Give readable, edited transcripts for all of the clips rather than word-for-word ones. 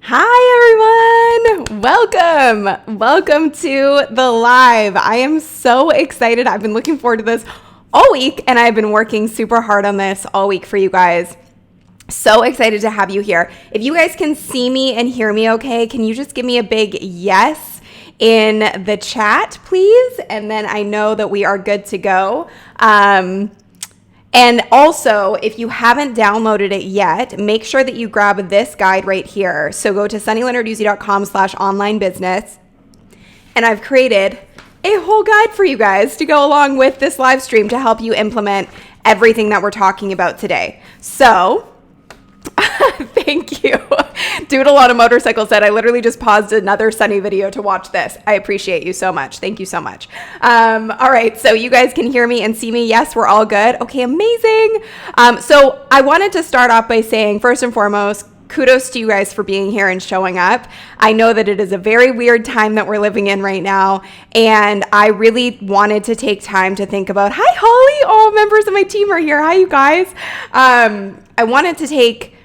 Hi everyone! Welcome to the live. I am so excited. I've been looking forward to this all week and I've been working super hard on this all week for you guys. So excited to have you here. If you guys can see me and hear me okay, can you just give me a big yes in the chat, please? And then I know that we are good to go. And also, if you haven't downloaded it yet, make sure that you grab this guide right here. So go to sunnylenarduzzi.com/online business. And I've created a whole guide for you guys to go along with this live stream to help you implement everything that we're talking about today. So thank you. Doodle on a Motorcycle said, I literally just paused another Sunny video to watch this. I appreciate you so much. Thank you so much. All right. So you guys can hear me and see me. Yes, we're all good. Okay, amazing. So I wanted to start off by saying, first and foremost, kudos to you guys for being here and showing up. I know that it is a very weird time that we're living in right now. And I really wanted to take time to think about, hi, Holly. All members of my team are here. Hi, you guys. I wanted to take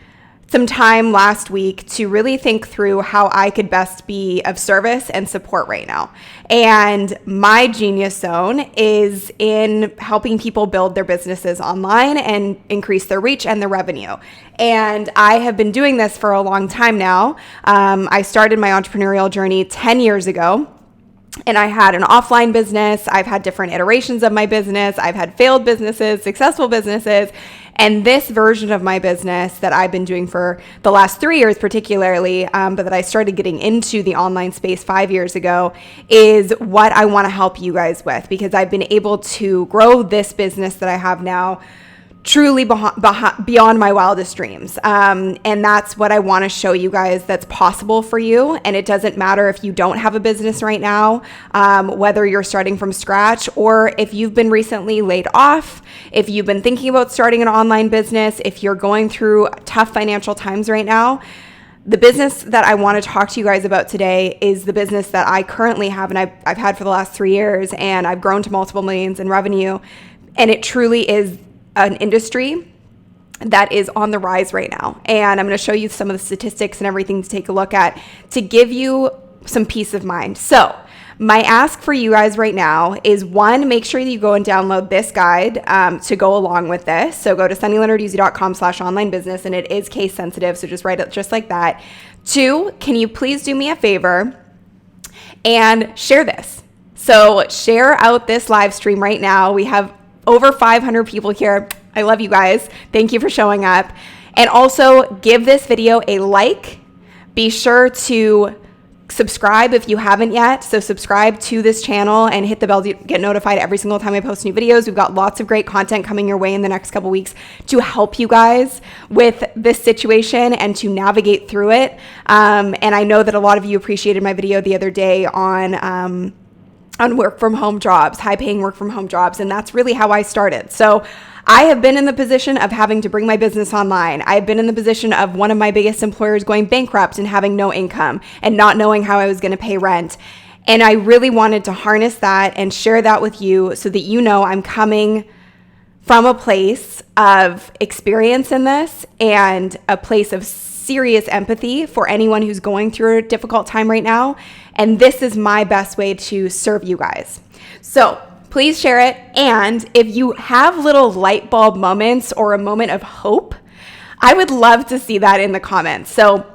some time last week to really think through how I could best be of service and support right now. And my genius zone is in helping people build their businesses online and increase their reach and their revenue. And I have been doing this for a long time now. I started my entrepreneurial journey 10 years ago. And I had an offline business. I've had different iterations of my business. I've had failed businesses, successful businesses. And this version of my business that I've been doing for the last 3 years particularly, but that I started getting into the online space 5 years ago, is what I want to help you guys with, because I've been able to grow this business that I have now truly beyond my wildest dreams. And that's what I want to show you guys that's possible for you. And it doesn't matter if you don't have a business right now, whether you're starting from scratch or if you've been recently laid off, if you've been thinking about starting an online business, if you're going through tough financial times right now. The business that I want to talk to you guys about today is the business that I currently have and I've had for the last 3 years, and I've grown to multiple millions in revenue. And it truly is an industry that is on the rise right now. And I'm going to show you some of the statistics and everything to take a look at to give you some peace of mind. So my ask for you guys right now is, one, make sure that you go and download this guide to go along with this. So go to sunnylenarduzzi.com/online business, and it is case sensitive. So just write it just like that. 2, can you please do me a favor and share this? So share out this live stream right now. We have over 500 people here. I love you guys. Thank you for showing up. And also give this video a like. Be sure to subscribe if you haven't yet. So subscribe to this channel and hit the bell to get notified every single time I post new videos. We've got lots of great content coming your way in the next couple weeks to help you guys with this situation and to navigate through it. And I know that a lot of you appreciated my video the other day on work from home jobs, high paying work from home jobs. And that's really how I started. So I have been in the position of having to bring my business online. I've been in the position of one of my biggest employers going bankrupt and having no income and not knowing how I was going to pay rent. And I really wanted to harness that and share that with you so that you know I'm coming from a place of experience in this and a place of serious empathy for anyone who's going through a difficult time right now. And this is my best way to serve you guys. So please share it. And if you have little light bulb moments or a moment of hope, I would love to see that in the comments. So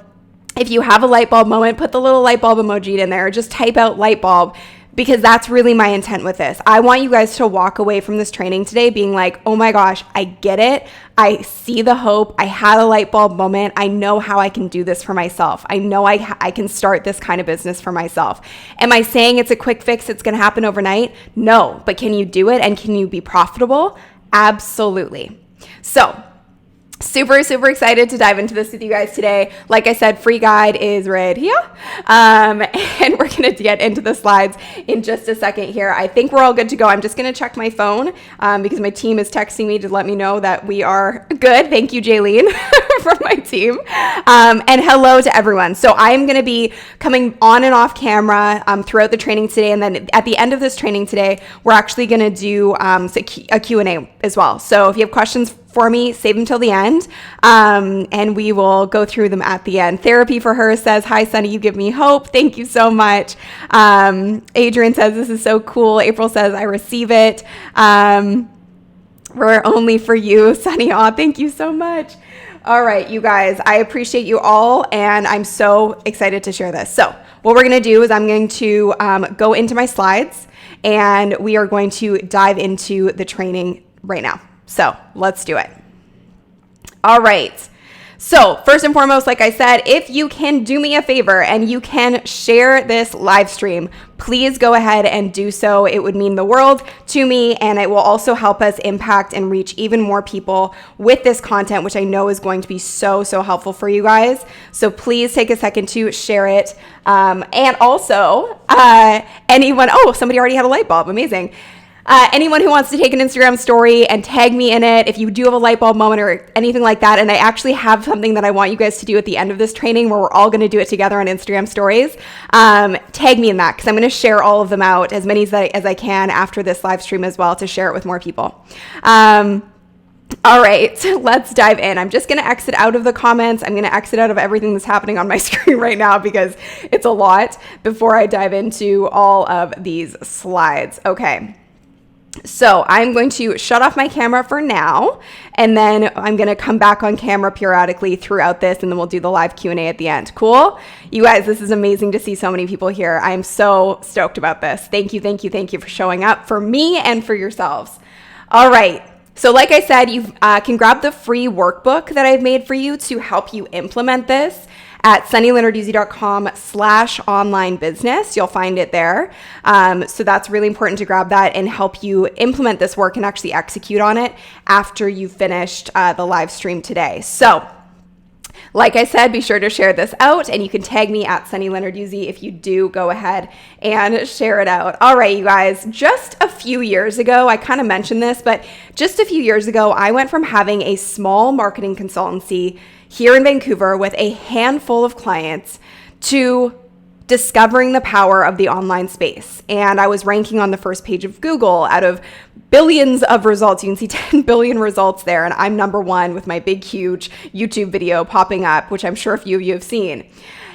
if you have a light bulb moment, put the little light bulb emoji in there, or just type out light bulb, because that's really my intent with this. I want you guys to walk away from this training today being like, oh my gosh, I get it. I see the hope. I had a light bulb moment. I know how I can do this for myself. I know I can start this kind of business for myself. Am I saying it's a quick fix? It's going to happen overnight? No, but can you do it and can you be profitable? Absolutely. So super, super excited to dive into this with you guys today. Like I said, free guide is right here. And we're going to get into the slides in just a second here. I think we're all good to go. I'm just going to check my phone because my team is texting me to let me know that we are good. Thank you, Jaylene, from my team. And hello to everyone. So I'm going to be coming on and off camera throughout the training today. And then at the end of this training today, we're actually going to do a Q&A as well. So if you have questions for me, save them till the end, and we will go through them at the end. Therapy for her says, hi, Sunny, you give me hope. Thank you so much. Adrian says, this is so cool. April says, I receive it. We're only for you, Sunny. Aw, thank you so much. All right, you guys, I appreciate you all, and I'm so excited to share this. So what we're going to do is I'm going to go into my slides, and we are going to dive into the training right now. So let's do it. All right. So first and foremost, like I said, if you can do me a favor and you can share this live stream, please go ahead and do so. It would mean the world to me, and it will also help us impact and reach even more people with this content, which I know is going to be so helpful for you guys. So please take a second to share it. And also, anyone, somebody already had a light bulb. Amazing. Anyone who wants to take an Instagram story and tag me in it, if you do have a light bulb moment or anything like that, and I actually have something that I want you guys to do at the end of this training where we're all going to do it together on Instagram stories, tag me in that, because I'm going to share all of them out, as many as I can after this live stream as well, to share it with more people. All right, let's dive in. I'm just going to exit out of the comments. I'm going to exit out of everything that's happening on my screen right now because it's a lot before I dive into all of these slides. Okay. So I'm going to shut off my camera for now, and then I'm going to come back on camera periodically throughout this, and then we'll do the live Q&A at the end. Cool? You guys, this is amazing to see so many people here. I'm so stoked about this. Thank you for showing up for me and for yourselves. All right. So like I said, you can grab the free workbook that I've made for you to help you implement this at sunnylenarduzzi.com/online business. You'll find it there. So that's really important to grab that and help you implement this work and actually execute on it after you've finished the live stream today. So like I said, be sure to share this out, and you can tag me at Sunny Lenarduzzi if you do go ahead and share it out. All right, you guys, just a few years ago, I kind of mentioned this, but just a few years ago, I went from having a small marketing consultancy here in Vancouver with a handful of clients to discovering the power of the online space. And I was ranking on the first page of Google out of billions of results. You can see 10 billion results there. And I'm number one with my big, huge YouTube video popping up, which I'm sure a few of you have seen.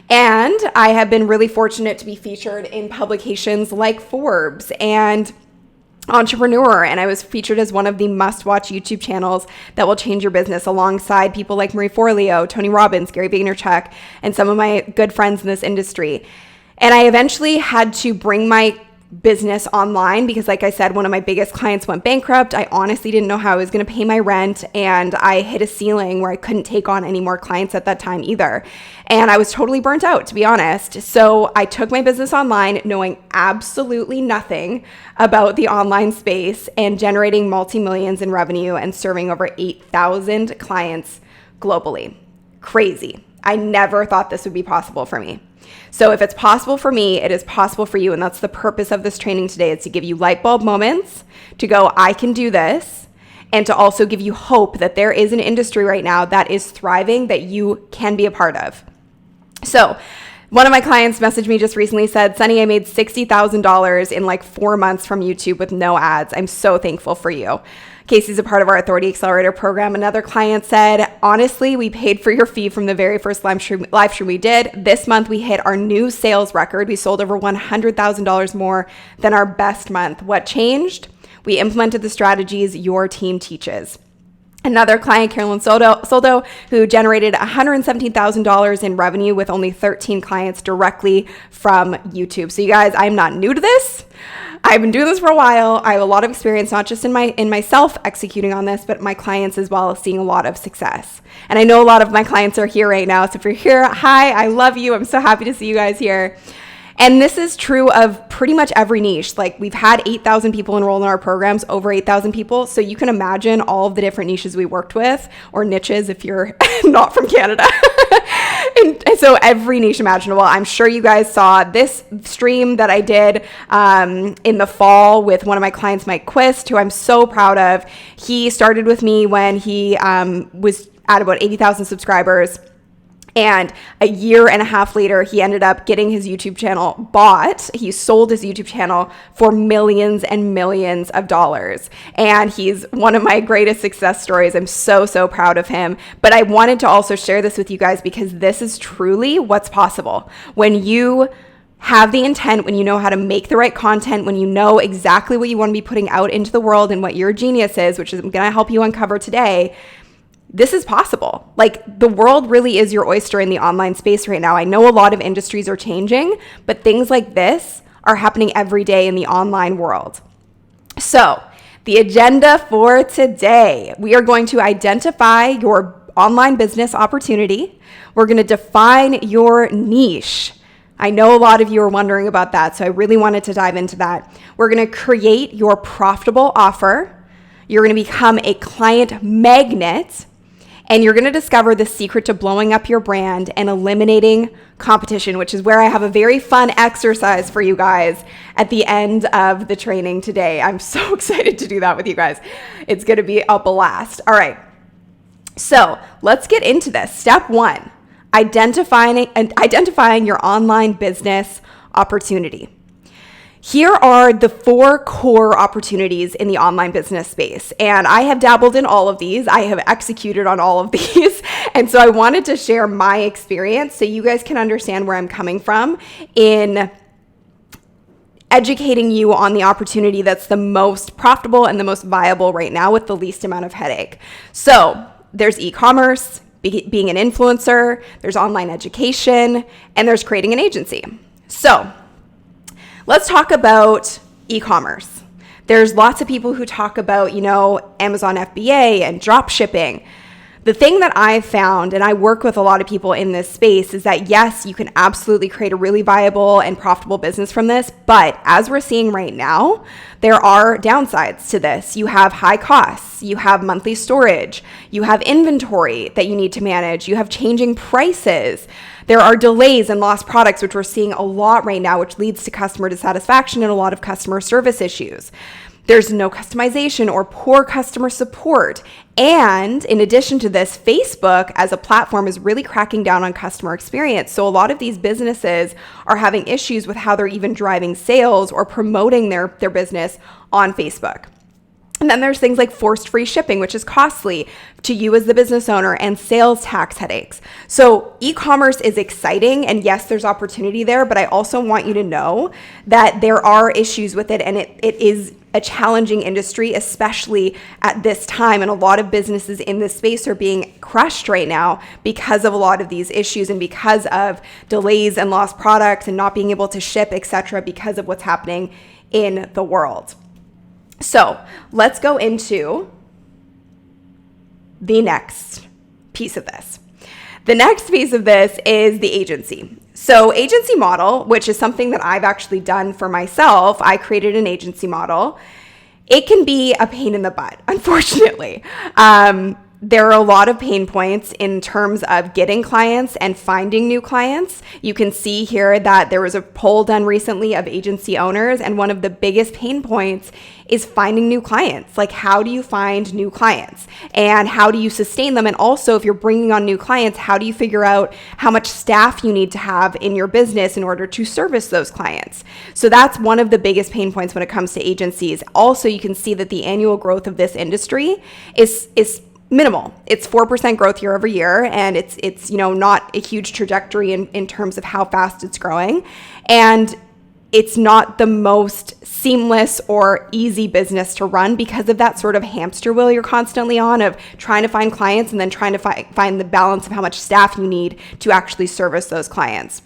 And I have been really fortunate to be featured in publications like Forbes and Entrepreneur, and I was featured as one of the must-watch YouTube channels that will change your business, alongside people like Marie Forleo, Tony Robbins, Gary Vaynerchuk, and some of my good friends in this industry. And I eventually had to bring my business online because, like I said, one of my biggest clients went bankrupt. I honestly didn't know how I was going to pay my rent, and I hit a ceiling where I couldn't take on any more clients at that time either. And I was totally burnt out, to be honest. So I took my business online knowing absolutely nothing about the online space and generating multi-millions in revenue and serving over 8,000 clients globally. Crazy. I never thought this would be possible for me. So if it's possible for me, it is possible for you. And that's the purpose of this training today, is to give you light bulb moments to go, I can do this. And to also give you hope that there is an industry right now that is thriving that you can be a part of. So one of my clients messaged me just recently, said, Sunny, I made $60,000 in like 4 months from YouTube with no ads. I'm so thankful for you. Casey's a part of our Authority Accelerator program. Another client said, honestly, we paid for your fee from the very first live stream we did. This month, we hit our new sales record. We sold over $100,000 more than our best month. What changed? We implemented the strategies your team teaches. Another client, Carolyn Soldo, who generated $117,000 in revenue with only 13 clients directly from YouTube. So you guys, I'm not new to this. I've been doing this for a while. I have a lot of experience, not just in myself executing on this, but my clients as well, seeing a lot of success. And I know a lot of my clients are here right now. So if you're here, hi, I love you. I'm so happy to see you guys here. And this is true of pretty much every niche. Like, we've had 8,000 people enroll in our programs, over 8,000 people. So you can imagine all of the different niches we worked with, or niches if you're not from Canada. and so every niche imaginable. I'm sure you guys saw this stream that I did in the fall with one of my clients, Mike Quist, who I'm so proud of. He started with me when he was at about 80,000 subscribers. And a year and a half later, he ended up getting his YouTube channel bought. He sold his YouTube channel for millions and millions of dollars. And he's one of my greatest success stories. I'm so, so proud of him. But I wanted to also share this with you guys because this is truly what's possible. When you have the intent, when you know how to make the right content, when you know exactly what you want to be putting out into the world and what your genius is, which is going to help you uncover today, this is possible. Like, the world really is your oyster in the online space right now. I know a lot of industries are changing, but things like this are happening every day in the online world. So, the agenda for today, we are going to identify your online business opportunity. We're going to define your niche. I know a lot of you are wondering about that, so I really wanted to dive into that. We're going to create your profitable offer. You're going to become a client magnet. And you're going to discover the secret to blowing up your brand and eliminating competition, which is where I have a very fun exercise for you guys at the end of the training today. I'm so excited to do that with you guys. It's going to be a blast. All right. So let's get into this. Step 1, identifying your online business opportunity. Here are the 4 core opportunities in the online business space. And I have dabbled in all of these. I have executed on all of these. And so I wanted to share my experience so you guys can understand where I'm coming from in educating you on the opportunity that's the most profitable and the most viable right now with the least amount of headache. So there's e-commerce, being an influencer, there's online education, and there's creating an agency. So let's talk about e-commerce. There's lots of people who talk about, Amazon FBA and drop shipping. The thing that I've found, and I work with a lot of people in this space, is that yes, you can absolutely create a really viable and profitable business from this. But as we're seeing right now, there are downsides to this. You have high costs, you have monthly storage, you have inventory that you need to manage, you have changing prices. There are delays and lost products, which we're seeing a lot right now, which leads to customer dissatisfaction and a lot of customer service issues. There's no customization or poor customer support. And in addition to this, Facebook as a platform is really cracking down on customer experience. So a lot of these businesses are having issues with how they're even driving sales or promoting their business on Facebook. And then there's things like forced free shipping, which is costly to you as the business owner, and sales tax headaches. So e-commerce is exciting, and yes, there's opportunity there, but I also want you to know that there are issues with it, and it is a challenging industry, especially at this time. And a lot of businesses in this space are being crushed right now because of a lot of these issues and because of delays and lost products and not being able to ship, etc., because of what's happening in the world. So let's go into the next piece of this. The next piece of this is the agency. So agency model, which is something that I've actually done for myself, I created an agency model. It can be a pain in the butt, unfortunately. There are a lot of pain points in terms of getting clients and finding new clients. You can see here that there was a poll done recently of agency owners, and one of the biggest pain points is finding new clients. Like, how do you find new clients and how do you sustain them? And also, if you're bringing on new clients, how do you figure out how much staff you need to have in your business in order to service those clients? So that's one of the biggest pain points when it comes to agencies. Also, you can see that the annual growth of this industry is minimal. It's 4% growth year over year, and it's not a huge trajectory in terms of how fast it's growing. And it's not the most seamless or easy business to run because of that sort of hamster wheel you're constantly on of trying to find clients and then trying to find the balance of how much staff you need to actually service those clients.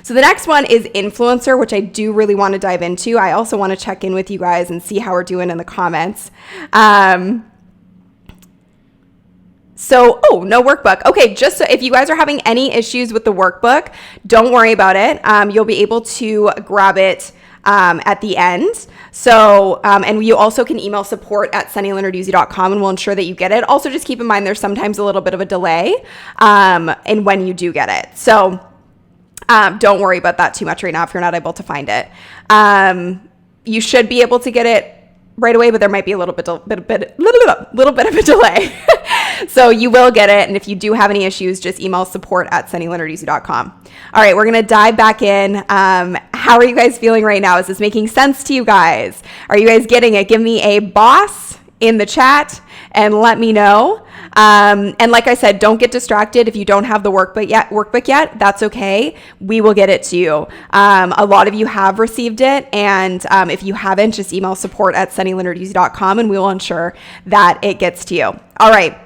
So the next one is influencer, which I do really want to dive into. I also want to check in with you guys and see how we're doing in the comments. No workbook. Okay, just so if you guys are having any issues with the workbook, don't worry about it. You'll be able to grab it at the end. So, and you also can email support@sunnylenarduzzi.com and we'll ensure that you get it. Also, just keep in mind there's sometimes a little bit of a delay in when you do get it. So don't worry about that too much right now if you're not able to find it. You should be able to get it right away, but there might be a little bit of a delay. So you will get it. And if you do have any issues, just email support@sunnylenarduzzi.com. All right, we're going to dive back in. How are you guys feeling right now? Is this making sense to you guys? Are you guys getting it? Give me a boss in the chat and let me know. And like I said, don't get distracted if you don't have the workbook yet. That's okay. We will get it to you. A lot of you have received it. And if you haven't, just email support@sunnylenarduzzi.com and we will ensure that it gets to you. All right.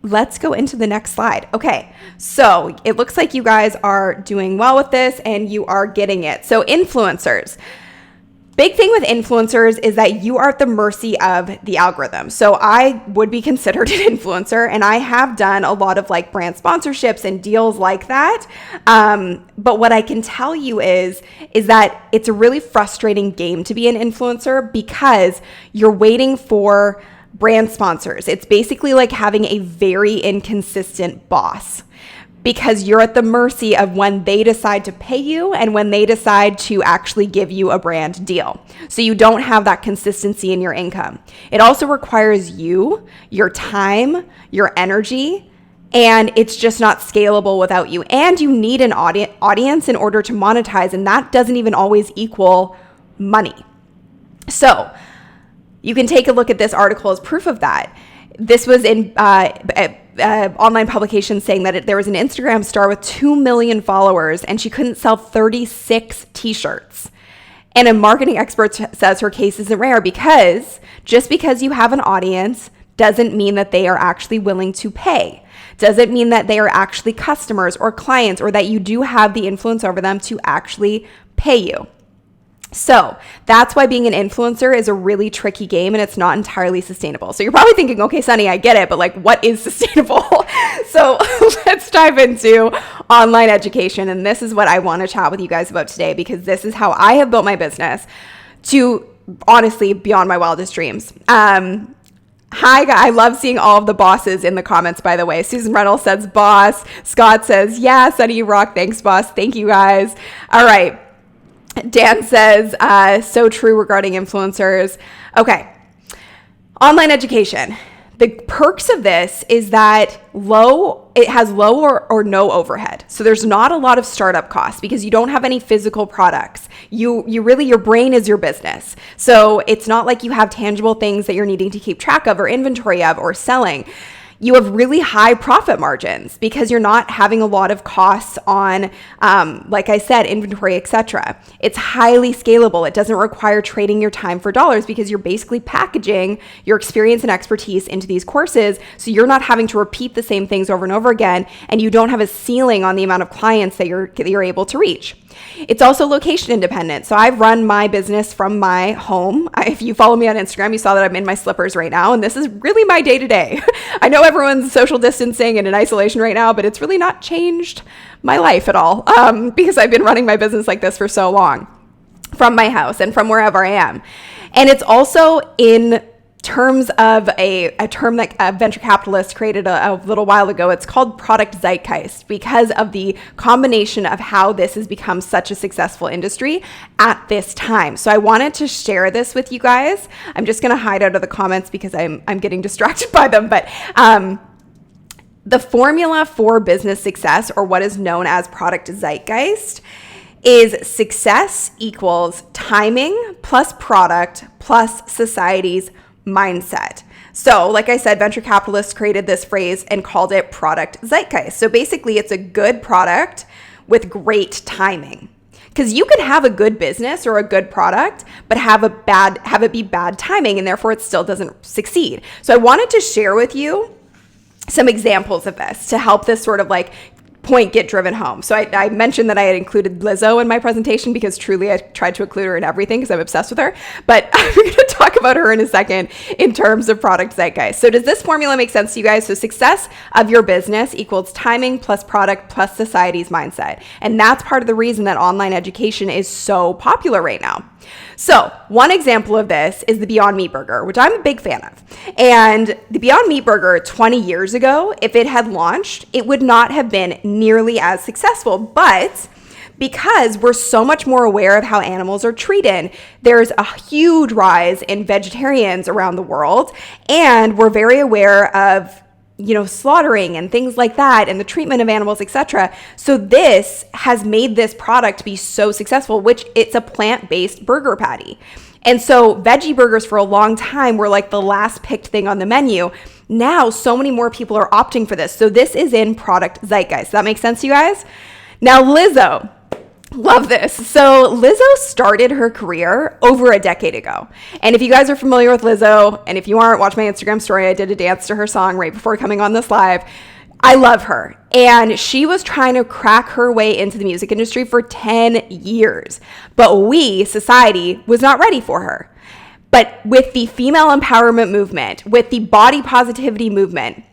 Let's go into the next slide. Okay. So it looks like you guys are doing well with this and you are getting it. So influencers. Big thing with influencers is that you are at the mercy of the algorithm. So I would be considered an influencer and I have done a lot of like brand sponsorships and deals like that. But what I can tell you is that it's a really frustrating game to be an influencer because you're waiting for brand sponsors. It's basically like having a very inconsistent boss, because you're at the mercy of when they decide to pay you and when they decide to actually give you a brand deal. So you don't have that consistency in your income. It also requires you, your time, your energy, and it's just not scalable without you. And you need an audience in order to monetize, and that doesn't even always equal money. So you can take a look at this article as proof of that. This was in online publication saying that there was an Instagram star with 2 million followers and she couldn't sell 36 t-shirts. And a marketing expert says her case isn't rare because just because you have an audience doesn't mean that they are actually willing to pay. Doesn't mean that they are actually customers or clients or that you do have the influence over them to actually pay you. So that's why being an influencer is a really tricky game and it's not entirely sustainable. So you're probably thinking, okay, Sunny, I get it, but like what is sustainable? So let's dive into online education. And this is what I want to chat with you guys about today, because this is how I have built my business to honestly beyond my wildest dreams. Hi, I love seeing all of the bosses in the comments, by the way. Susan Reynolds says boss. Scott says, yeah, Sunny, you rock. Thanks, boss. Thank you, guys. All right. Dan says, so true regarding influencers. Okay. Online education. The perks of this is that it has low or no overhead. So there's not a lot of startup costs because you don't have any physical products. You really, your brain is your business. So it's not like you have tangible things that you're needing to keep track of or inventory of or selling. You have really high profit margins because you're not having a lot of costs on, like I said, inventory, etc. It's highly scalable. It doesn't require trading your time for dollars because you're basically packaging your experience and expertise into these courses. So you're not having to repeat the same things over and over again, and you don't have a ceiling on the amount of clients that you're able to reach. It's also location independent. So I've run my business from my home. If you follow me on Instagram, you saw that I'm in my slippers right now. And this is really my day to day. I know everyone's social distancing and in isolation right now, but it's really not changed my life at all because I've been running my business like this for so long from my house and from wherever I am. And it's also in terms of a term that a venture capitalist created a little while ago. It's called product zeitgeist because of the combination of how this has become such a successful industry at this time. So I wanted to share this with you guys. I'm just going to hide out of the comments because I'm getting distracted by them. But the formula for business success, or what is known as product zeitgeist, is success equals timing plus product plus society's mindset. So like I said, venture capitalists created this phrase and called it product zeitgeist. So basically it's a good product with great timing. Because you could have a good business or a good product, but have it be bad timing, and therefore it still doesn't succeed. So I wanted to share with you some examples of this to help this sort of like point get driven home. So I mentioned that I had included Lizzo in my presentation because truly I tried to include her in everything because I'm obsessed with her. But I'm going to talk about her in a second in terms of product zeitgeist. So does this formula make sense to you guys? So success of your business equals timing plus product plus society's mindset. And that's part of the reason that online education is so popular right now. So one example of this is the Beyond Meat Burger, which I'm a big fan of. And the Beyond Meat Burger 20 years ago, if it had launched, it would not have been nearly as successful. But because we're so much more aware of how animals are treated. There's a huge rise in vegetarians around the world, and we're very aware of slaughtering and things like that and the treatment of animals, etc. So this has made this product be so successful, which it's a plant-based burger patty. And so veggie burgers for a long time were like the last picked thing on the menu. Now, so many more people are opting for this. So this is in product zeitgeist. Does that make sense to you guys? Now, Lizzo. Love this. So Lizzo started her career over a decade ago. And if you guys are familiar with Lizzo, and if you aren't, watch my Instagram story. I did a dance to her song right before coming on this live. I love her. And she was trying to crack her way into the music industry for 10 years. But we, society, was not ready for her. But with the female empowerment movement, with the body positivity movement,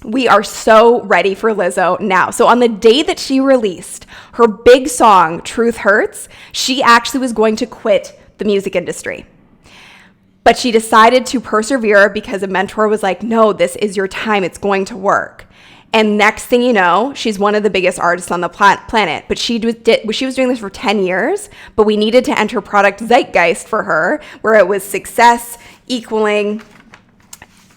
we are so ready for Lizzo now. So on the day that she released her big song, Truth Hurts, she actually was going to quit the music industry. But she decided to persevere because a mentor was like, no, this is your time. It's going to work. And next thing you know, she's one of the biggest artists on the planet. But she was doing this for 10 years, but we needed to enter product zeitgeist for her, where it was success equaling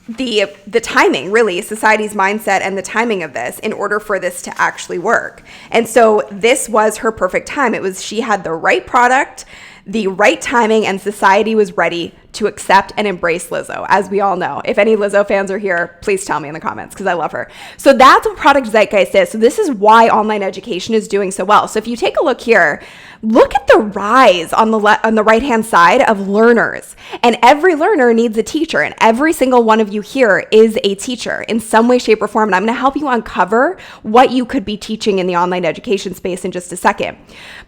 the timing, really, society's mindset and the timing of this in order for this to actually work. And so this was her perfect time. She had the right product, the right timing, and society was ready to accept and embrace Lizzo, as we all know. If any Lizzo fans are here, please tell me in the comments because I love her. So that's what product zeitgeist is. So this is why online education is doing so well. So if you take a look here, look at the rise on the right-hand side of learners. And every learner needs a teacher. And every single one of you here is a teacher in some way, shape, or form. And I'm going to help you uncover what you could be teaching in the online education space in just a second.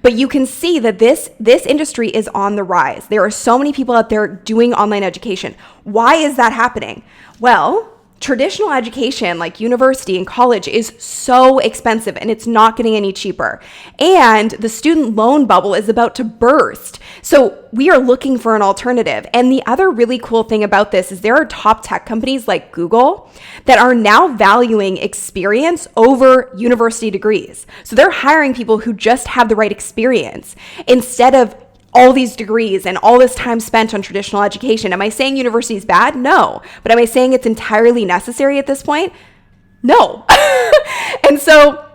But you can see that this industry is on the rise. There are so many people out there doing online education. Why is that happening? Well, traditional education like university and college is so expensive and it's not getting any cheaper. And the student loan bubble is about to burst. So we are looking for an alternative. And the other really cool thing about this is there are top tech companies like Google that are now valuing experience over university degrees. So they're hiring people who just have the right experience instead of all these degrees and all this time spent on traditional education. Am I saying university is bad? No. But am I saying it's entirely necessary at this point? No. And so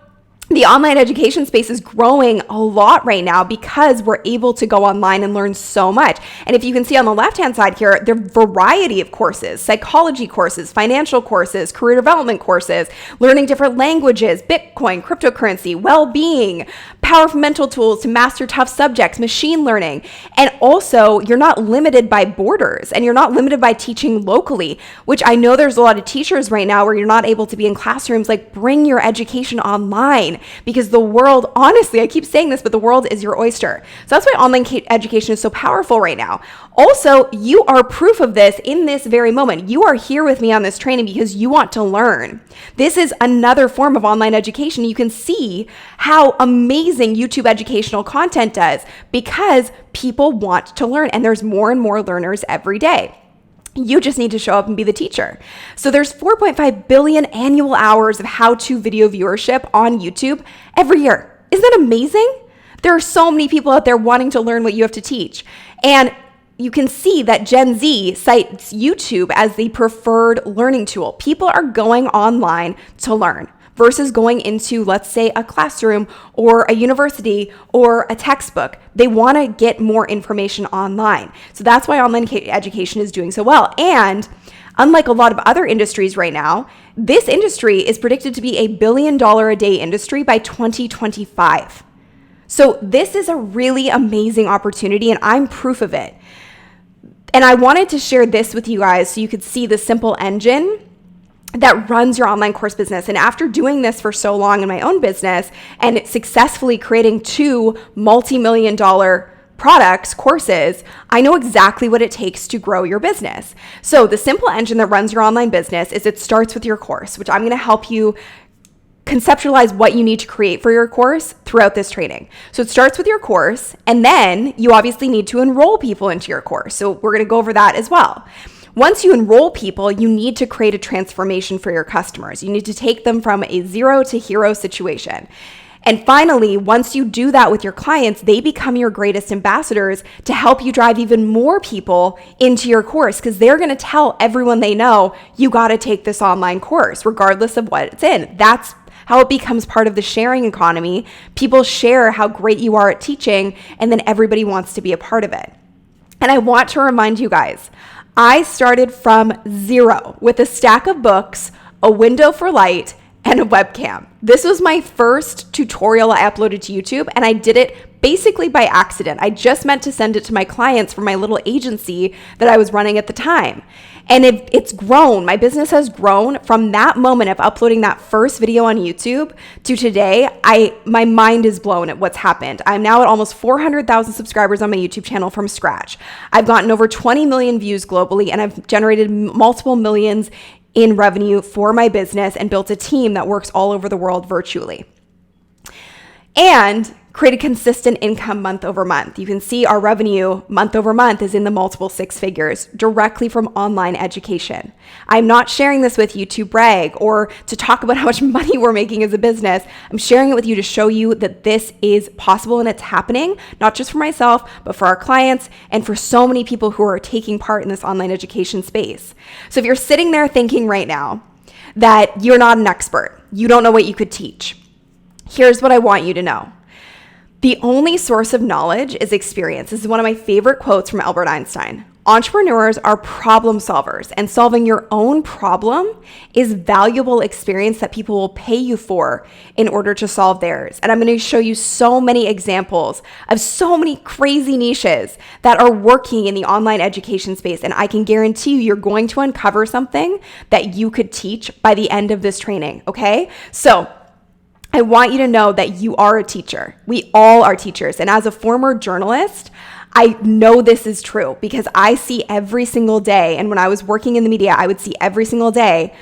the online education space is growing a lot right now because we're able to go online and learn so much. And if you can see on the left-hand side here, there are a variety of courses, psychology courses, financial courses, career development courses, learning different languages, Bitcoin, cryptocurrency, well-being, powerful mental tools to master tough subjects, machine learning. And also, you're not limited by borders and you're not limited by teaching locally, which I know there's a lot of teachers right now where you're not able to be in classrooms. Like, bring your education online. Because the world, honestly, I keep saying this, but the world is your oyster. So that's why online education is so powerful right now. Also, you are proof of this in this very moment. You are here with me on this training because you want to learn. This is another form of online education. You can see how amazing YouTube educational content does because people want to learn and there's more and more learners every day. You just need to show up and be the teacher. So there's 4.5 billion annual hours of how-to video viewership on YouTube every year. Isn't that amazing? There are so many people out there wanting to learn what you have to teach. And you can see that Gen Z cites YouTube as the preferred learning tool. People are going online to learn versus going into, let's say, a classroom or a university or a textbook. They want to get more information online. So that's why online education is doing so well. And unlike a lot of other industries right now, this industry is predicted to be $1 billion a day industry by 2025. So this is a really amazing opportunity, and I'm proof of it. And I wanted to share this with you guys so you could see the simple engine that runs your online course business. And after doing this for so long in my own business and successfully creating 2 multi-million-dollar products, courses, I know exactly what it takes to grow your business. So the simple engine that runs your online business is it starts with your course, which I'm going to help you conceptualize what you need to create for your course throughout this training. So it starts with your course, and then you obviously need to enroll people into your course. So we're going to go over that as well. Once you enroll people, you need to create a transformation for your customers. You need to take them from a zero to hero situation. And finally, once you do that with your clients, they become your greatest ambassadors to help you drive even more people into your course, because they're going to tell everyone they know, you got to take this online course, regardless of what it's in. That's how it becomes part of the sharing economy. People share how great you are at teaching, and then everybody wants to be a part of it. And I want to remind you guys, I started from zero with a stack of books, a window for light, and a webcam. This was my first tutorial I uploaded to YouTube, and I did it basically by accident. I just meant to send it to my clients for my little agency that I was running at the time. And it's grown. My business has grown from that moment of uploading that first video on YouTube to today. My mind is blown at what's happened. I'm now at almost 400,000 subscribers on my YouTube channel from scratch. I've gotten over 20 million views globally, and I've generated multiple millions in revenue for my business and built a team that works all over the world virtually. And created consistent income month over month. You can see our revenue month over month is in the multiple six figures directly from online education. I'm not sharing this with you to brag or to talk about how much money we're making as a business. I'm sharing it with you to show you that this is possible and it's happening, not just for myself, but for our clients and for so many people who are taking part in this online education space. So if you're sitting there thinking right now that you're not an expert, you don't know what you could teach, here's what I want you to know. The only source of knowledge is experience. This is one of my favorite quotes from Albert Einstein. Entrepreneurs are problem solvers, and solving your own problem is valuable experience that people will pay you for in order to solve theirs. And I'm going to show you so many examples of so many crazy niches that are working in the online education space. And I can guarantee you, you're going to uncover something that you could teach by the end of this training. Okay? So I want you to know that you are a teacher. We all are teachers. And as a former journalist, I know this is true because I see every single day. And when I was working in the media, I would see every single day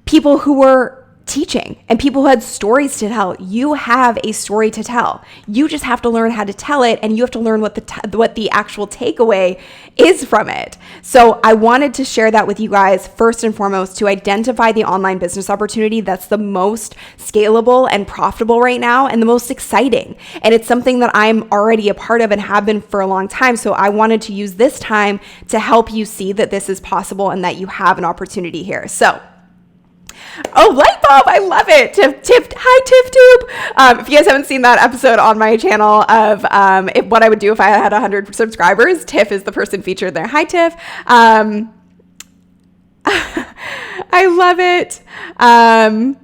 people who were teaching and people who had stories to tell. You have a story to tell. You just have to learn how to tell it, and you have to learn what the actual takeaway is from it. So I wanted to share that with you guys first and foremost to identify the online business opportunity that's the most scalable and profitable right now and the most exciting. And it's something that I'm already a part of and have been for a long time. So I wanted to use this time to help you see that this is possible and that you have an opportunity here. So oh, light bulb, I love it. Hi, TiffTube. If you guys haven't seen that episode on my channel of what I would do if I had 100 subscribers, Tiff is the person featured there. Hi, Tiff. I love it. I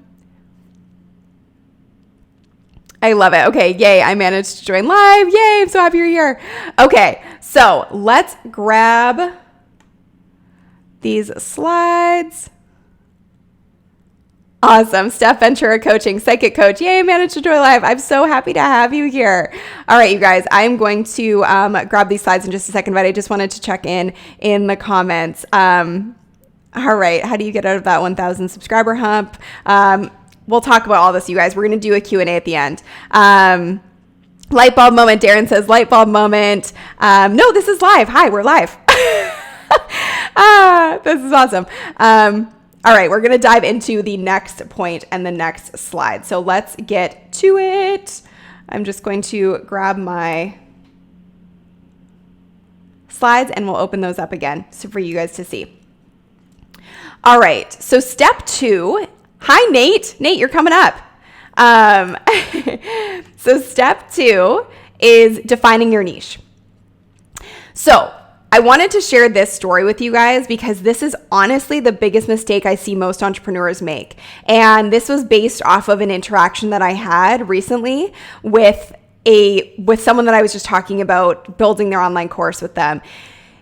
love it. Okay, yay, I managed to join live. Yay, I'm so happy you're here. Okay, so let's grab these slides. Awesome. Steph Ventura Coaching, Psychic Coach. Yay, managed to join live. I'm so happy to have you here. All right, you guys, I'm going to grab these slides in just a second, but I just wanted to check in the comments. All right, how do you get out of that 1,000 subscriber hump? We'll talk about all this, you guys. We're going to do a Q&A at the end. Light bulb moment. Darren says light bulb moment. No, this is live. Hi, we're live. This is awesome. All right, we're going to dive into the next point and the next slide. So let's get to it. I'm just going to grab my slides and we'll open those up again so for you guys to see. All right, so step 2. Hi, Nate. Nate, you're coming up. So step 2 is defining your niche. So I wanted to share this story with you guys because this is honestly the biggest mistake I see most entrepreneurs make. And this was based off of an interaction that I had recently with someone that I was just talking about building their online course with them.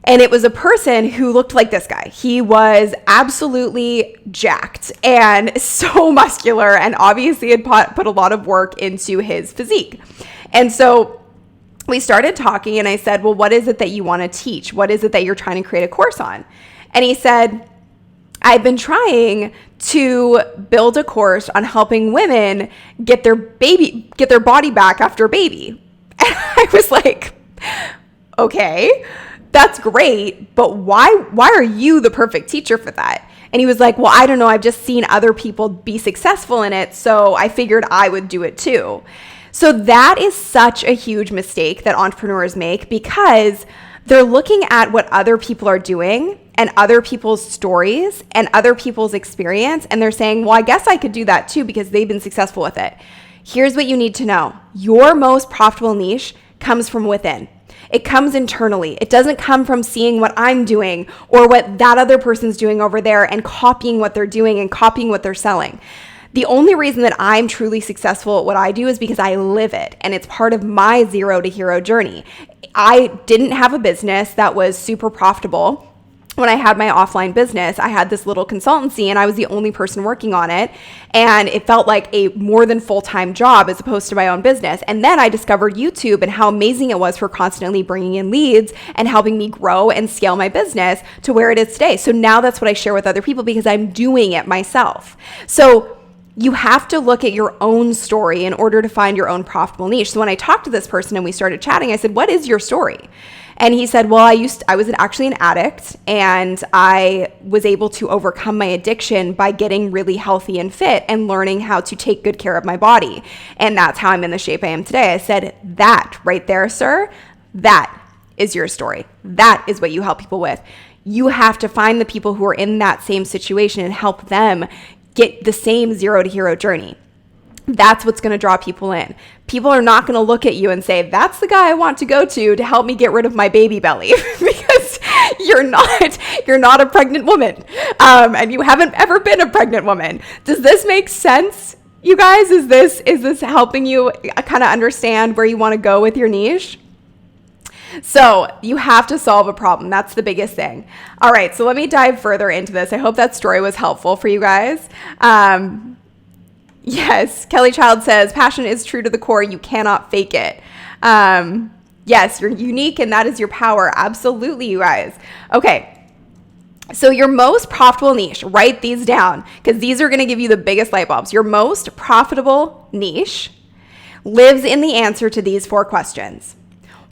And it was a person who looked like this guy. He was absolutely jacked and so muscular and obviously had put a lot of work into his physique. And so we started talking and I said, well, what is it that you want to teach? What is it that you're trying to create a course on? And he said, I've been trying to build a course on helping women get their body back after a baby. And I was like, okay, that's great, but why are you the perfect teacher for that? And he was like, well, I don't know. I've just seen other people be successful in it. So I figured I would do it too. So that is such a huge mistake that entrepreneurs make, because they're looking at what other people are doing and other people's stories and other people's experience. And they're saying, well, I guess I could do that too because they've been successful with it. Here's what you need to know. Your most profitable niche comes from within. It comes internally. It doesn't come from seeing what I'm doing or what that other person's doing over there and copying what they're doing and copying what they're selling. The only reason that I'm truly successful at what I do is because I live it, and it's part of my 0 to hero journey. I didn't have a business that was super profitable. When I had my offline business, I had this little consultancy and I was the only person working on it. And it felt like a more than full-time job as opposed to my own business. And then I discovered YouTube and how amazing it was for constantly bringing in leads and helping me grow and scale my business to where it is today. So now that's what I share with other people because I'm doing it myself. So you have to look at your own story in order to find your own profitable niche. So when I talked to this person and we started chatting, I said, what is your story? And he said, well, I was actually an addict, and I was able to overcome my addiction by getting really healthy and fit and learning how to take good care of my body. And that's how I'm in the shape I am today. I said, that right there, sir, that is your story. That is what you help people with. You have to find the people who are in that same situation and help them get the same 0 to hero journey. That's what's going to draw people in. People are not going to look at you and say, that's the guy I want to go to help me get rid of my baby belly because you're not a pregnant woman. And you haven't ever been a pregnant woman. Does this make sense, you guys? Is this helping you kind of understand where you want to go with your niche? So you have to solve a problem. That's the biggest thing. All right. So let me dive further into this. I hope that story was helpful for you guys. Yes, Kelly Child says, passion is true to the core. You cannot fake it. Yes, you're unique and that is your power. Absolutely, you guys. Okay, so your most profitable niche, write these down because these are going to give you the biggest light bulbs. Your most profitable niche lives in the answer to these 4 questions.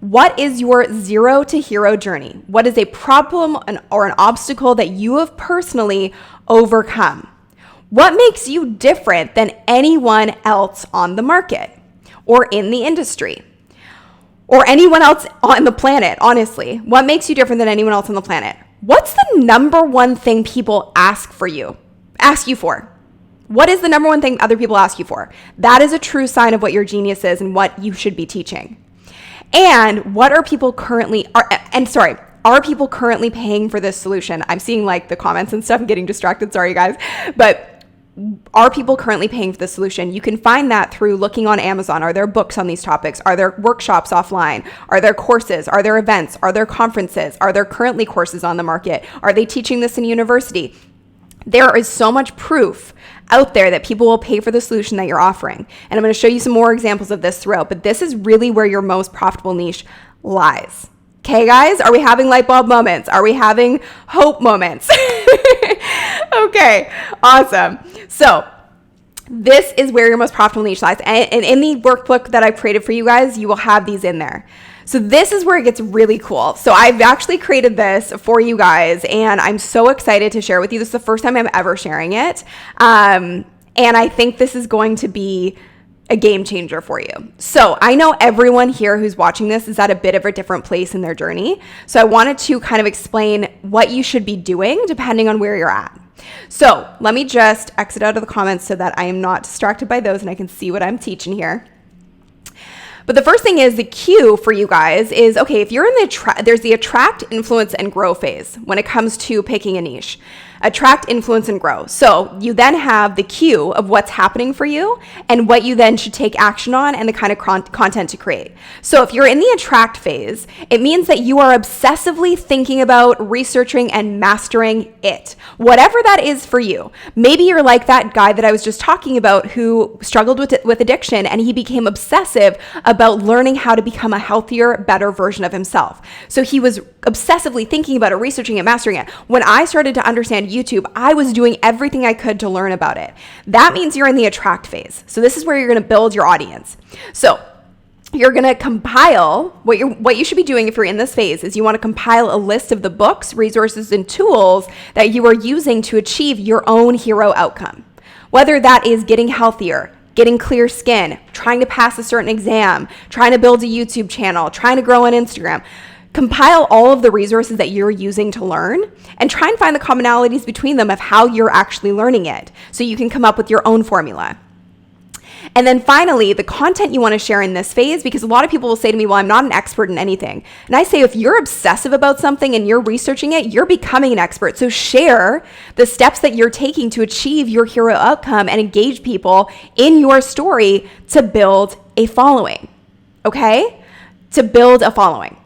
What is your 0 to hero journey? What is a problem or an obstacle that you have personally overcome? What makes you different than anyone else on the market or in the industry or anyone else on the planet? Honestly, what makes you different than anyone else on the planet? What's the number one thing people ask you for? What is the number one thing other people ask you for? That is a true sign of what your genius is and what you should be teaching. And what are people currently paying for this solution? I'm seeing like the comments and stuff. I'm getting distracted. Sorry, you guys. But are people currently paying for the solution? You can find that through looking on Amazon. Are there books on these topics? Are there workshops offline? Are there courses? Are there events? Are there conferences? Are there currently courses on the market? Are they teaching this in university? There is so much proof out there that people will pay for the solution that you're offering. And I'm going to show you some more examples of this throughout, but this is really where your most profitable niche lies. Okay, guys, are we having light bulb moments? Are we having hope moments? Okay, awesome. So this is where your most profitable niche lies. And in the workbook that I've created for you guys, you will have these in there. So this is where it gets really cool. So I've actually created this for you guys, and I'm so excited to share with you. This is the first time I'm ever sharing it. And I think this is going to be a game changer for you. So I know everyone here who's watching this is at a bit of a different place in their journey. So I wanted to kind of explain what you should be doing depending on where you're at. So let me just exit out of the comments so that I am not distracted by those and I can see what I'm teaching here. But the first thing is the cue for you guys is, okay, if you're in there's the attract, influence, and grow phase when it comes to picking a niche. Attract, influence, and grow. So you then have the cue of what's happening for you and what you then should take action on and the kind of content to create. So if you're in the attract phase, it means that you are obsessively thinking about researching and mastering it, whatever that is for you. Maybe you're like that guy that I was just talking about who struggled with addiction, and he became obsessive about learning how to become a healthier, better version of himself. So he was obsessively thinking about it, researching it, mastering it. When I started to understand YouTube, I was doing everything I could to learn about it. That means you're in the attract phase. So this is where you're going to build your audience. So you're going to compile what you should be doing if you're in this phase is you want to compile a list of the books, resources, and tools that you are using to achieve your own hero outcome. Whether that is getting healthier, getting clear skin, trying to pass a certain exam, trying to build a YouTube channel, trying to grow on Instagram. Compile all of the resources that you're using to learn and try and find the commonalities between them of how you're actually learning it so you can come up with your own formula. And then finally, the content you want to share in this phase, because a lot of people will say to me, well, I'm not an expert in anything. And I say, if you're obsessive about something and you're researching it, you're becoming an expert. So share the steps that you're taking to achieve your hero outcome and engage people in your story to build a following, okay? To build a following.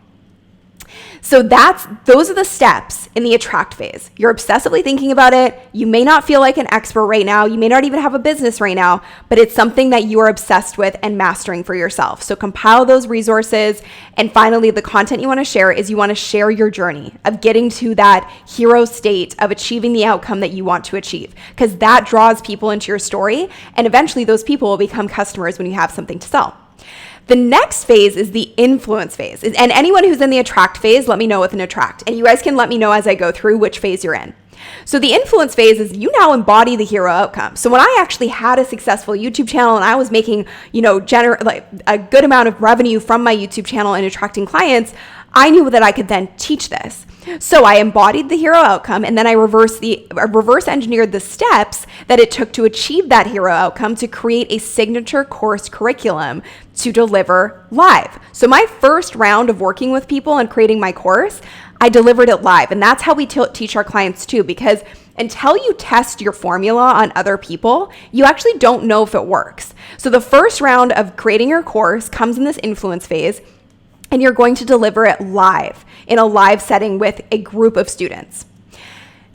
So those are the steps in the attract phase. You're obsessively thinking about it. You may not feel like an expert right now. You may not even have a business right now, but it's something that you are obsessed with and mastering for yourself. So compile those resources. And finally, the content you want to share is you want to share your journey of getting to that hero state of achieving the outcome that you want to achieve, because that draws people into your story. And eventually those people will become customers when you have something to sell. The next phase is the influence phase. And anyone who's in the attract phase, let me know with an attract. And you guys can let me know as I go through which phase you're in. So the influence phase is you now embody the hero outcome. So when I actually had a successful YouTube channel and I was making, a good amount of revenue from my YouTube channel and attracting clients, I knew that I could then teach this. So I embodied the hero outcome, and then I reverse engineered the steps that it took to achieve that hero outcome to create a signature course curriculum to deliver live. So my first round of working with people and creating my course, I delivered it live. And that's how we teach our clients too, because until you test your formula on other people, you actually don't know if it works. So the first round of creating your course comes in this influence phase, and you're going to deliver it live in a live setting with a group of students.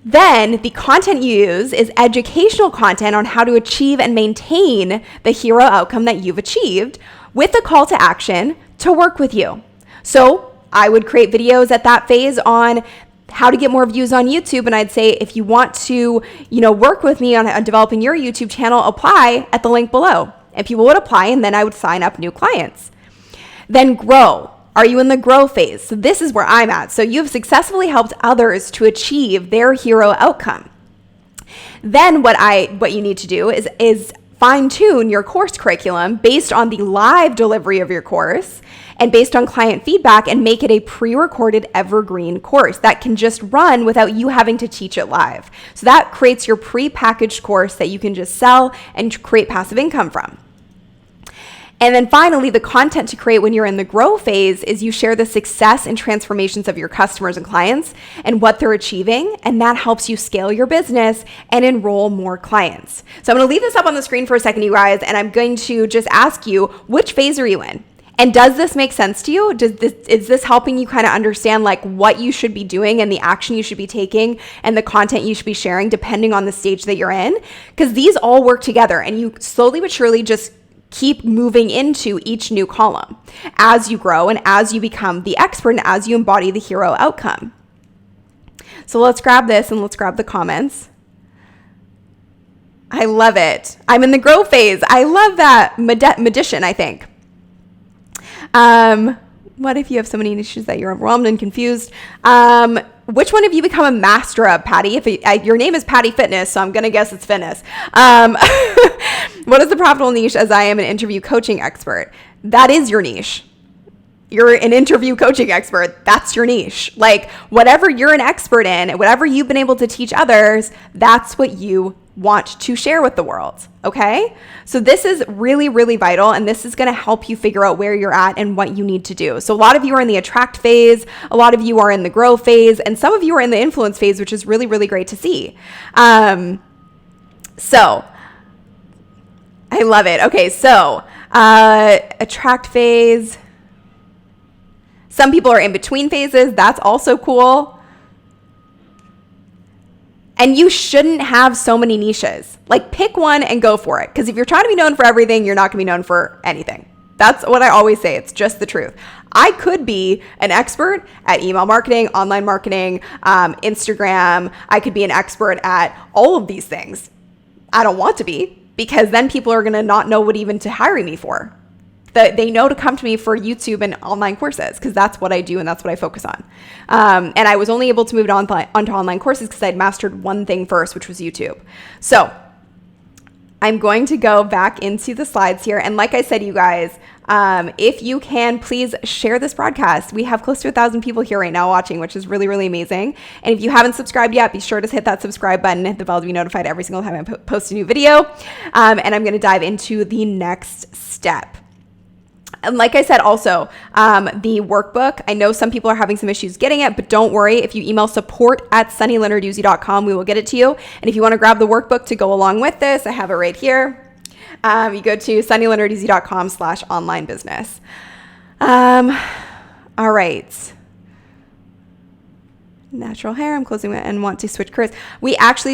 Then the content you use is educational content on how to achieve and maintain the hero outcome that you've achieved, with a call to action to work with you. So I would create videos at that phase on how to get more views on YouTube. And I'd say, if you want to, work with me on developing your YouTube channel, apply at the link below. And people would apply, and then I would sign up new clients. Then grow. Are you in the grow phase? So this is where I'm at. So you've successfully helped others to achieve their hero outcome. Then what you need to do is fine-tune your course curriculum based on the live delivery of your course and based on client feedback, and make it a pre-recorded evergreen course that can just run without you having to teach it live. So that creates your pre-packaged course that you can just sell and create passive income from. And then finally, the content to create when you're in the grow phase is you share the success and transformations of your customers and clients and what they're achieving, and that helps you scale your business and enroll more clients. So I'm going to leave this up on the screen for a second, you guys, and I'm going to just ask you, which phase are you in? And does this make sense to you? Is this helping you kind of understand what you should be doing and the action you should be taking and the content you should be sharing depending on the stage that you're in? Because these all work together, and you slowly but surely just keep moving into each new column as you grow and as you become the expert and as you embody the hero outcome. So let's grab this and let's grab the comments. I love it. I'm in the grow phase. I love that. Magician, I think. What if you have so many niches that you're overwhelmed and confused? Which one have you become a master of, Patty? Your name is Patty Fitness, so I'm going to guess it's fitness. What is the profitable niche, as I am an interview coaching expert? That is your niche. You're an interview coaching expert. That's your niche. Whatever you're an expert in, whatever you've been able to teach others, that's what you want to share with the world. Okay? So this is really, really vital, and this is going to help you figure out where you're at and what you need to do. So a lot of you are in the attract phase, a lot of you are in the grow phase, and some of you are in the influence phase, which is really, really great to see. So I love it. Okay, so attract phase. Some people are in between phases. That's also cool. And you shouldn't have so many niches. Pick one and go for it. Because if you're trying to be known for everything, you're not going to be known for anything. That's what I always say. It's just the truth. I could be an expert at email marketing, online marketing, Instagram. I could be an expert at all of these things. I don't want to be, because then people are going to not know what even to hire me for. They know to come to me for YouTube and online courses because that's what I do and that's what I focus on. And I was only able to move onto online courses because I'd mastered one thing first, which was YouTube. So I'm going to go back into the slides here. And like I said, you guys, if you can, please share this broadcast. We have close to 1,000 people here right now watching, which is really, really amazing. And if you haven't subscribed yet, be sure to hit that subscribe button, hit the bell to be notified every single time I post a new video. And I'm going to dive into the next step. And like I said, also, the workbook, I know some people are having some issues getting it, but don't worry. If you email support@sunnylenarduzzi.com, we will get it to you. And if you want to grab the workbook to go along with this, I have it right here. You go to sunnylenarduzzi.com/online business. All right. Natural hair, I'm closing it and want to switch careers.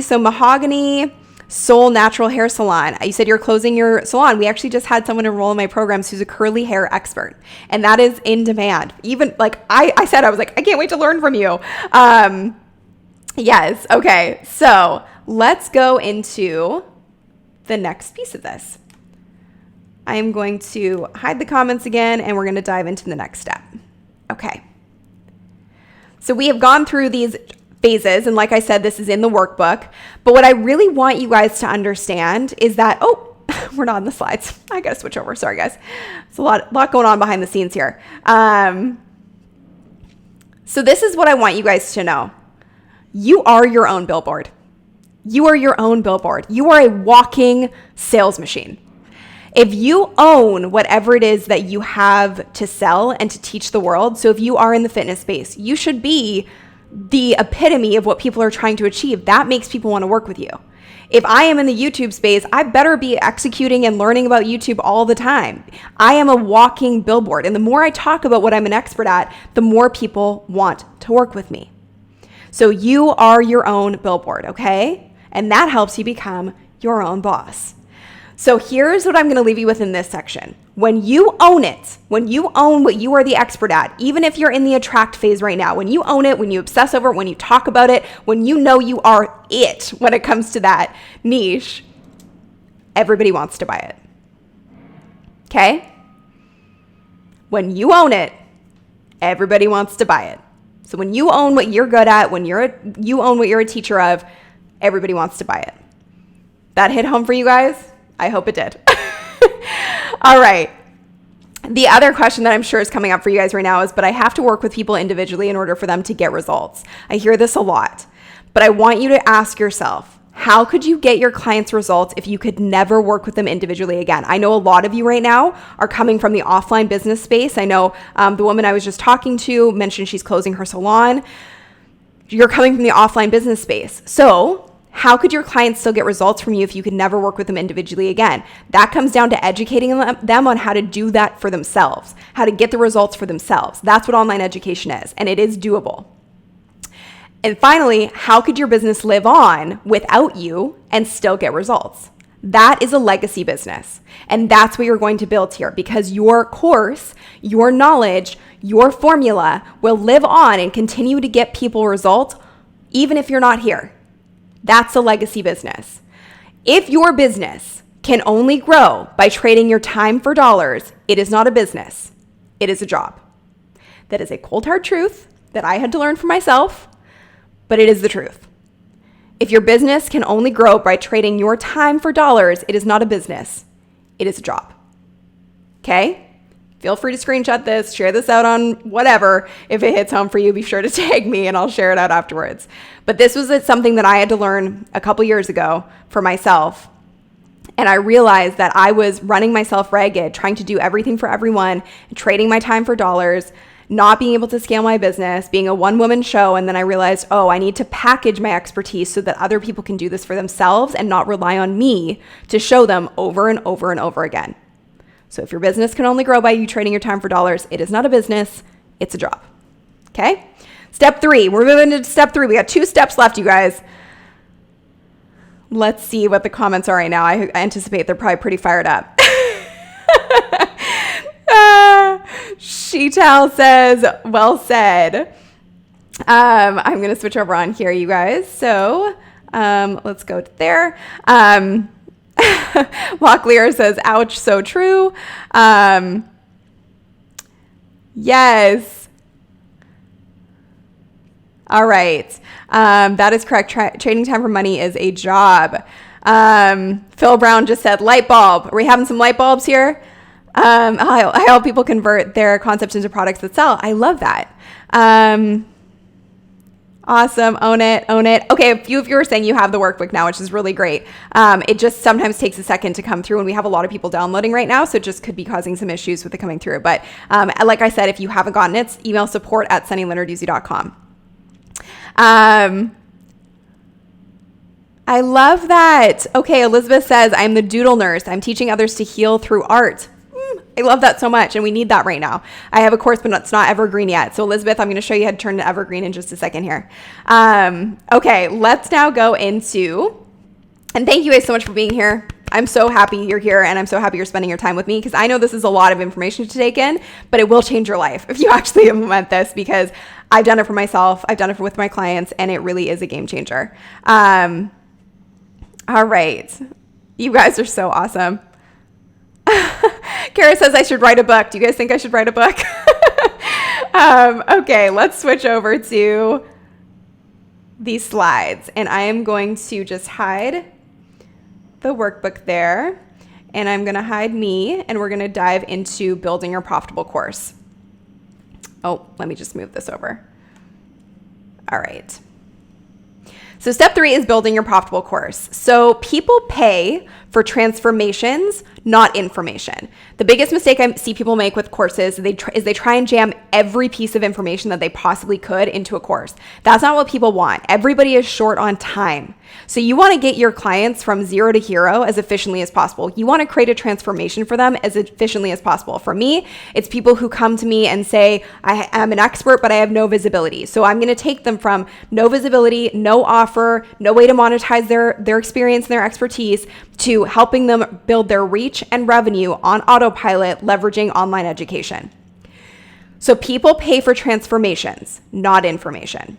So Mahogany Soul Natural Hair Salon. You said you're closing your salon. We actually just had someone enroll in my programs who's a curly hair expert, and that is in demand. Even like I said, I was like, I can't wait to learn from you. Yes. Okay. So let's go into the next piece of this. I am going to hide the comments again, and we're going to dive into the next step. Okay. So we have gone through these phases. And like I said, this is in the workbook. But what I really want you guys to understand is that, we're not on the slides. I got to switch over. Sorry, guys. It's a lot going on behind the scenes here. So this is what I want you guys to know. You are your own billboard. You are your own billboard. You are a walking sales machine. If you own whatever it is that you have to sell and to teach the world, so if you are in the fitness space, you should be the epitome of what people are trying to achieve. That makes people want to work with you. If I am in the YouTube space, I better be executing and learning about YouTube all the time. I am a walking billboard. And the more I talk about what I'm an expert at, the more people want to work with me. So you are your own billboard, okay? And that helps you become your own boss. So here's what I'm going to leave you with in this section. When you own it, when you own what you are the expert at, even if you're in the attract phase right now, when you own it, when you obsess over it, when you talk about it, when you know you are it when it comes to that niche, everybody wants to buy it. Okay? When you own it, everybody wants to buy it. So when you own what you're good at, when you own what you're a teacher of, everybody wants to buy it. That hit home for you guys? I hope it did. All right. The other question that I'm sure is coming up for you guys right now is, but I have to work with people individually in order for them to get results. I hear this a lot, but I want you to ask yourself, how could you get your clients results if you could never work with them individually again? I know a lot of you right now are coming from the offline business space. I know the woman I was just talking to mentioned she's closing her salon. You're coming from the offline business space. So how could your clients still get results from you if you could never work with them individually again? That comes down to educating them on how to do that for themselves, how to get the results for themselves. That's what online education is, and it is doable. And finally, how could your business live on without you and still get results? That is a legacy business, and that's what you're going to build here, because your course, your knowledge, your formula will live on and continue to get people results even if you're not here. That's a legacy business. If your business can only grow by trading your time for dollars, it is not a business. It is a job. That is a cold hard truth that I had to learn for myself, but it is the truth. If your business can only grow by trading your time for dollars, it is not a business. It is a job. Okay? Feel free to screenshot this, share this out on whatever. If it hits home for you, be sure to tag me and I'll share it out afterwards. But this was something that I had to learn a couple years ago for myself. And I realized that I was running myself ragged, trying to do everything for everyone, trading my time for dollars, not being able to scale my business, being a one-woman show. And then I realized, I need to package my expertise so that other people can do this for themselves and not rely on me to show them over and over and over again. So if your business can only grow by you trading your time for dollars, it is not a business, it's a job. Okay? Step 3, we're moving into step 3. We got 2 steps left, you guys. Let's see what the comments are right now. I anticipate they're probably pretty fired up. Sheetal says, well said. I'm going to switch over on here, you guys. So let's go to there. Locklear says, ouch, so true. Yes. All right. That is correct. Trading time for money is a job. Phil Brown just said light bulb. Are we having some light bulbs here? I help people convert their concepts into products that sell. I love that. Awesome. Own it. Own it. Okay. A few of you are saying you have the workbook now, which is really great. It just sometimes takes a second to come through, and we have a lot of people downloading right now. So it just could be causing some issues with it coming through. But like I said, if you haven't gotten it, email support@sunnylenarduzzi.com. I love that. Okay. Elizabeth says, I'm the doodle nurse. I'm teaching others to heal through art. I love that so much, and we need that right now. I have a course, but it's not evergreen yet. So Elizabeth, I'm going to show you how to turn to evergreen in just a second here. Okay, let's now go into, and thank you guys so much for being here. I'm so happy you're here, and I'm so happy you're spending your time with me, because I know this is a lot of information to take in, but it will change your life if you actually implement this, because I've done it for myself. I've done it with my clients, and it really is a game changer. All right. You guys are so awesome. Kara says I should write a book. Do you guys think I should write a book? Okay, let's switch over to these slides. And I am going to just hide the workbook there. And I'm going to hide me. And we're going to dive into building your profitable course. Oh, let me just move this over. All right. So step 3 is building your profitable course. So people pay for transformations, not information. The biggest mistake I see people make with courses is they try and jam every piece of information that they possibly could into a course. That's not what people want. Everybody is short on time. So you want to get your clients from 0 to hero as efficiently as possible. You want to create a transformation for them as efficiently as possible. For me, it's people who come to me and say, I am an expert, but I have no visibility. So I'm going to take them from no visibility, no offer, no way to monetize their experience and their expertise, to helping them build their reach and revenue on autopilot, leveraging online education. So people pay for transformations, not information.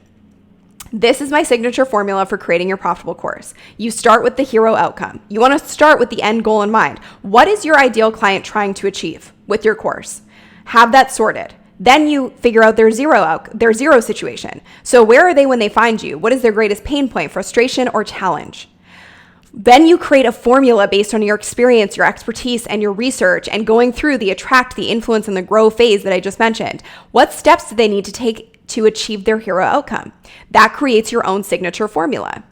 This is my signature formula for creating your profitable course. You start with the hero outcome. You want to start with the end goal in mind. What is your ideal client trying to achieve with your course? Have that sorted. Then you figure out their zero situation. So where are they when they find you? What is their greatest pain point, frustration, or challenge? Then you create a formula based on your experience, your expertise, and your research, and going through the attract, the influence, and the grow phase that I just mentioned. What steps do they need to take to achieve their hero outcome? That creates your own signature formula.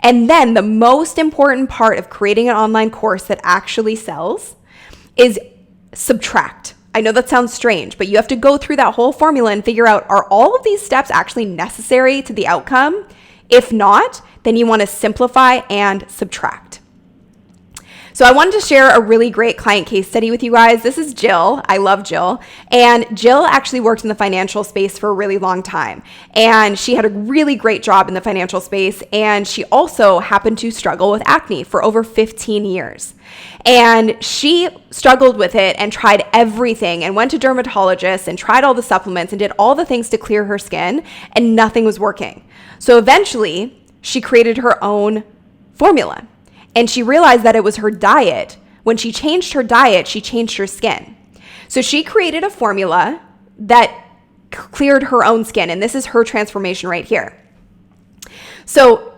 And then the most important part of creating an online course that actually sells is subtract. I know that sounds strange, but you have to go through that whole formula and figure out, are all of these steps actually necessary to the outcome? If not, then you want to simplify and subtract. So I wanted to share a really great client case study with you guys. This is Jill. I love Jill. And Jill actually worked in the financial space for a really long time. And she had a really great job in the financial space. And she also happened to struggle with acne for over 15 years. And she struggled with it and tried everything and went to dermatologists and tried all the supplements and did all the things to clear her skin, and nothing was working. So eventually she created her own formula. And she realized that it was her diet. When she changed her diet, she changed her skin. So she created a formula that cleared her own skin. And this is her transformation right here. So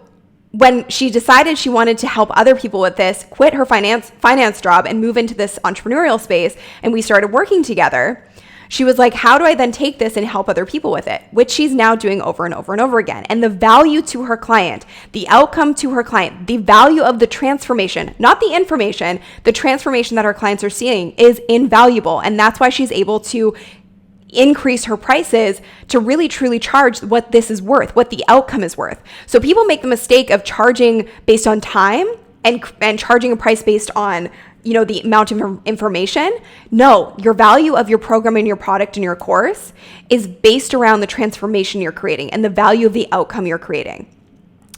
when she decided she wanted to help other people with this, quit her finance job and move into this entrepreneurial space, and we started working together, she was like, how do I then take this and help other people with it? Which she's now doing over and over and over again. And the value to her client, the outcome to her client, the value of the transformation, not the information, the transformation that her clients are seeing is invaluable. And that's why she's able to increase her prices to really truly charge what this is worth, what the outcome is worth. So people make the mistake of charging based on time and charging a price based on the amount of information. No, your value of your program and your product and your course is based around the transformation you're creating and the value of the outcome you're creating.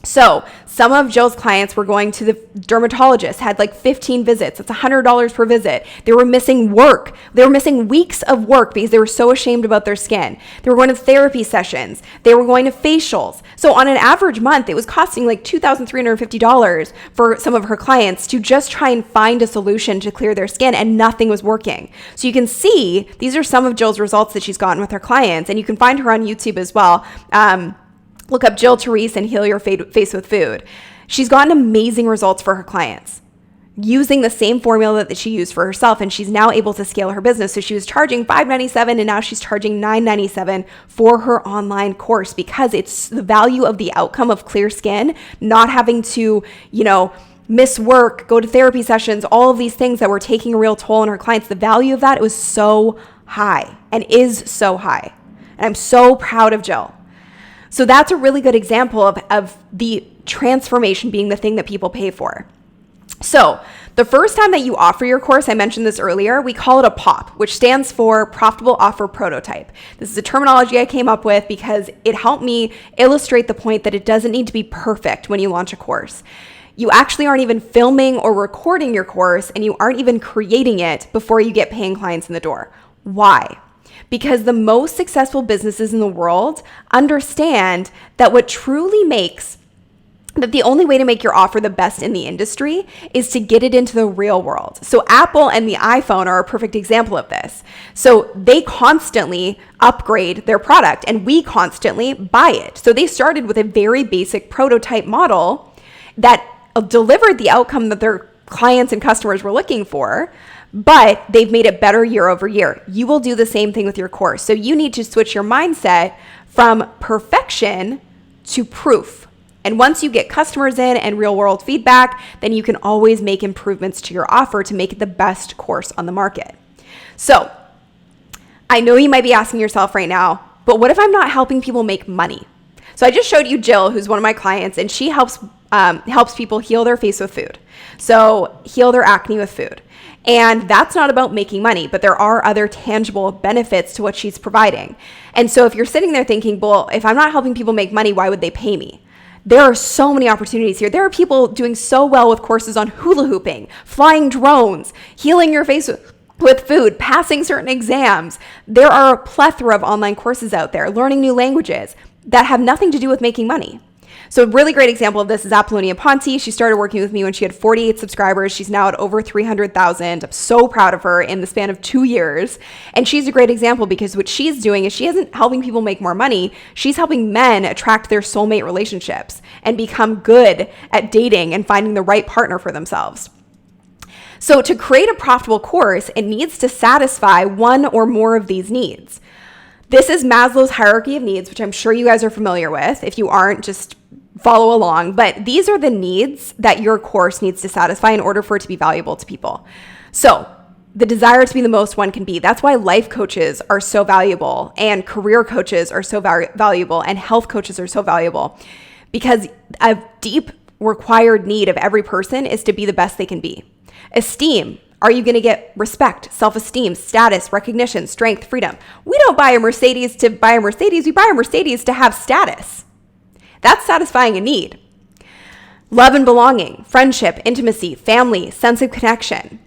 So some of Jill's clients were going to the dermatologist, had like 15 visits. It's $100 per visit. They were missing work. They were missing weeks of work because they were so ashamed about their skin. They were going to therapy sessions. They were going to facials. So on an average month, it was costing like $2,350 for some of her clients to just try and find a solution to clear their skin, and nothing was working. So you can see these are some of Jill's results that she's gotten with her clients, and you can find her on YouTube as well. Look up Jill Therese and Heal Your Face with Food. She's gotten amazing results for her clients using the same formula that she used for herself, and she's now able to scale her business. So she was charging $597 and now she's charging $997 for her online course, because it's the value of the outcome of clear skin, not having to, miss work, go to therapy sessions, all of these things that were taking a real toll on her clients. The value of that was so high and is so high. And I'm so proud of Jill. So that's a really good example of the transformation being the thing that people pay for. So the first time that you offer your course, I mentioned this earlier, we call it a POP, which stands for Profitable Offer Prototype. This is a terminology I came up with because it helped me illustrate the point that it doesn't need to be perfect when you launch a course. You actually aren't even filming or recording your course, and you aren't even creating it before you get paying clients in the door. Why? Because the most successful businesses in the world understand that that the only way to make your offer the best in the industry is to get it into the real world. So Apple and the iPhone are a perfect example of this. So they constantly upgrade their product and we constantly buy it. So they started with a very basic prototype model that delivered the outcome that their clients and customers were looking for, but they've made it better year over year. You will do the same thing with your course. So you need to switch your mindset from perfection to proof. And once you get customers in and real world feedback, then you can always make improvements to your offer to make it the best course on the market. So I know you might be asking yourself right now, but what if I'm not helping people make money? So I just showed you Jill, who's one of my clients, and she helps people heal their face with food. So heal their acne with food. And that's not about making money, but there are other tangible benefits to what she's providing. And so if you're sitting there thinking, well, if I'm not helping people make money, why would they pay me? There are so many opportunities here. There are people doing so well with courses on hula hooping, flying drones, healing your face with food, passing certain exams. There are a plethora of online courses out there, learning new languages that have nothing to do with making money. So a really great example of this is Apollonia Ponte. She started working with me when she had 48 subscribers. She's now at over 300,000. I'm so proud of her in the span of 2 years. And she's a great example because what she's doing is she isn't helping people make more money. She's helping men attract their soulmate relationships and become good at dating and finding the right partner for themselves. So to create a profitable course, it needs to satisfy one or more of these needs. This is Maslow's hierarchy of needs, which I'm sure you guys are familiar with. If you aren't, just follow along. But these are the needs that your course needs to satisfy in order for it to be valuable to people. So the desire to be the most one can be. That's why life coaches are so valuable, and career coaches are so valuable, and health coaches are so valuable, because a deep required need of every person is to be the best they can be. Esteem. Are you going to get respect, self-esteem, status, recognition, strength, freedom? We don't buy a Mercedes to buy a Mercedes. We buy a Mercedes to have status. That's satisfying a need. Love and belonging, friendship, intimacy, family, sense of connection,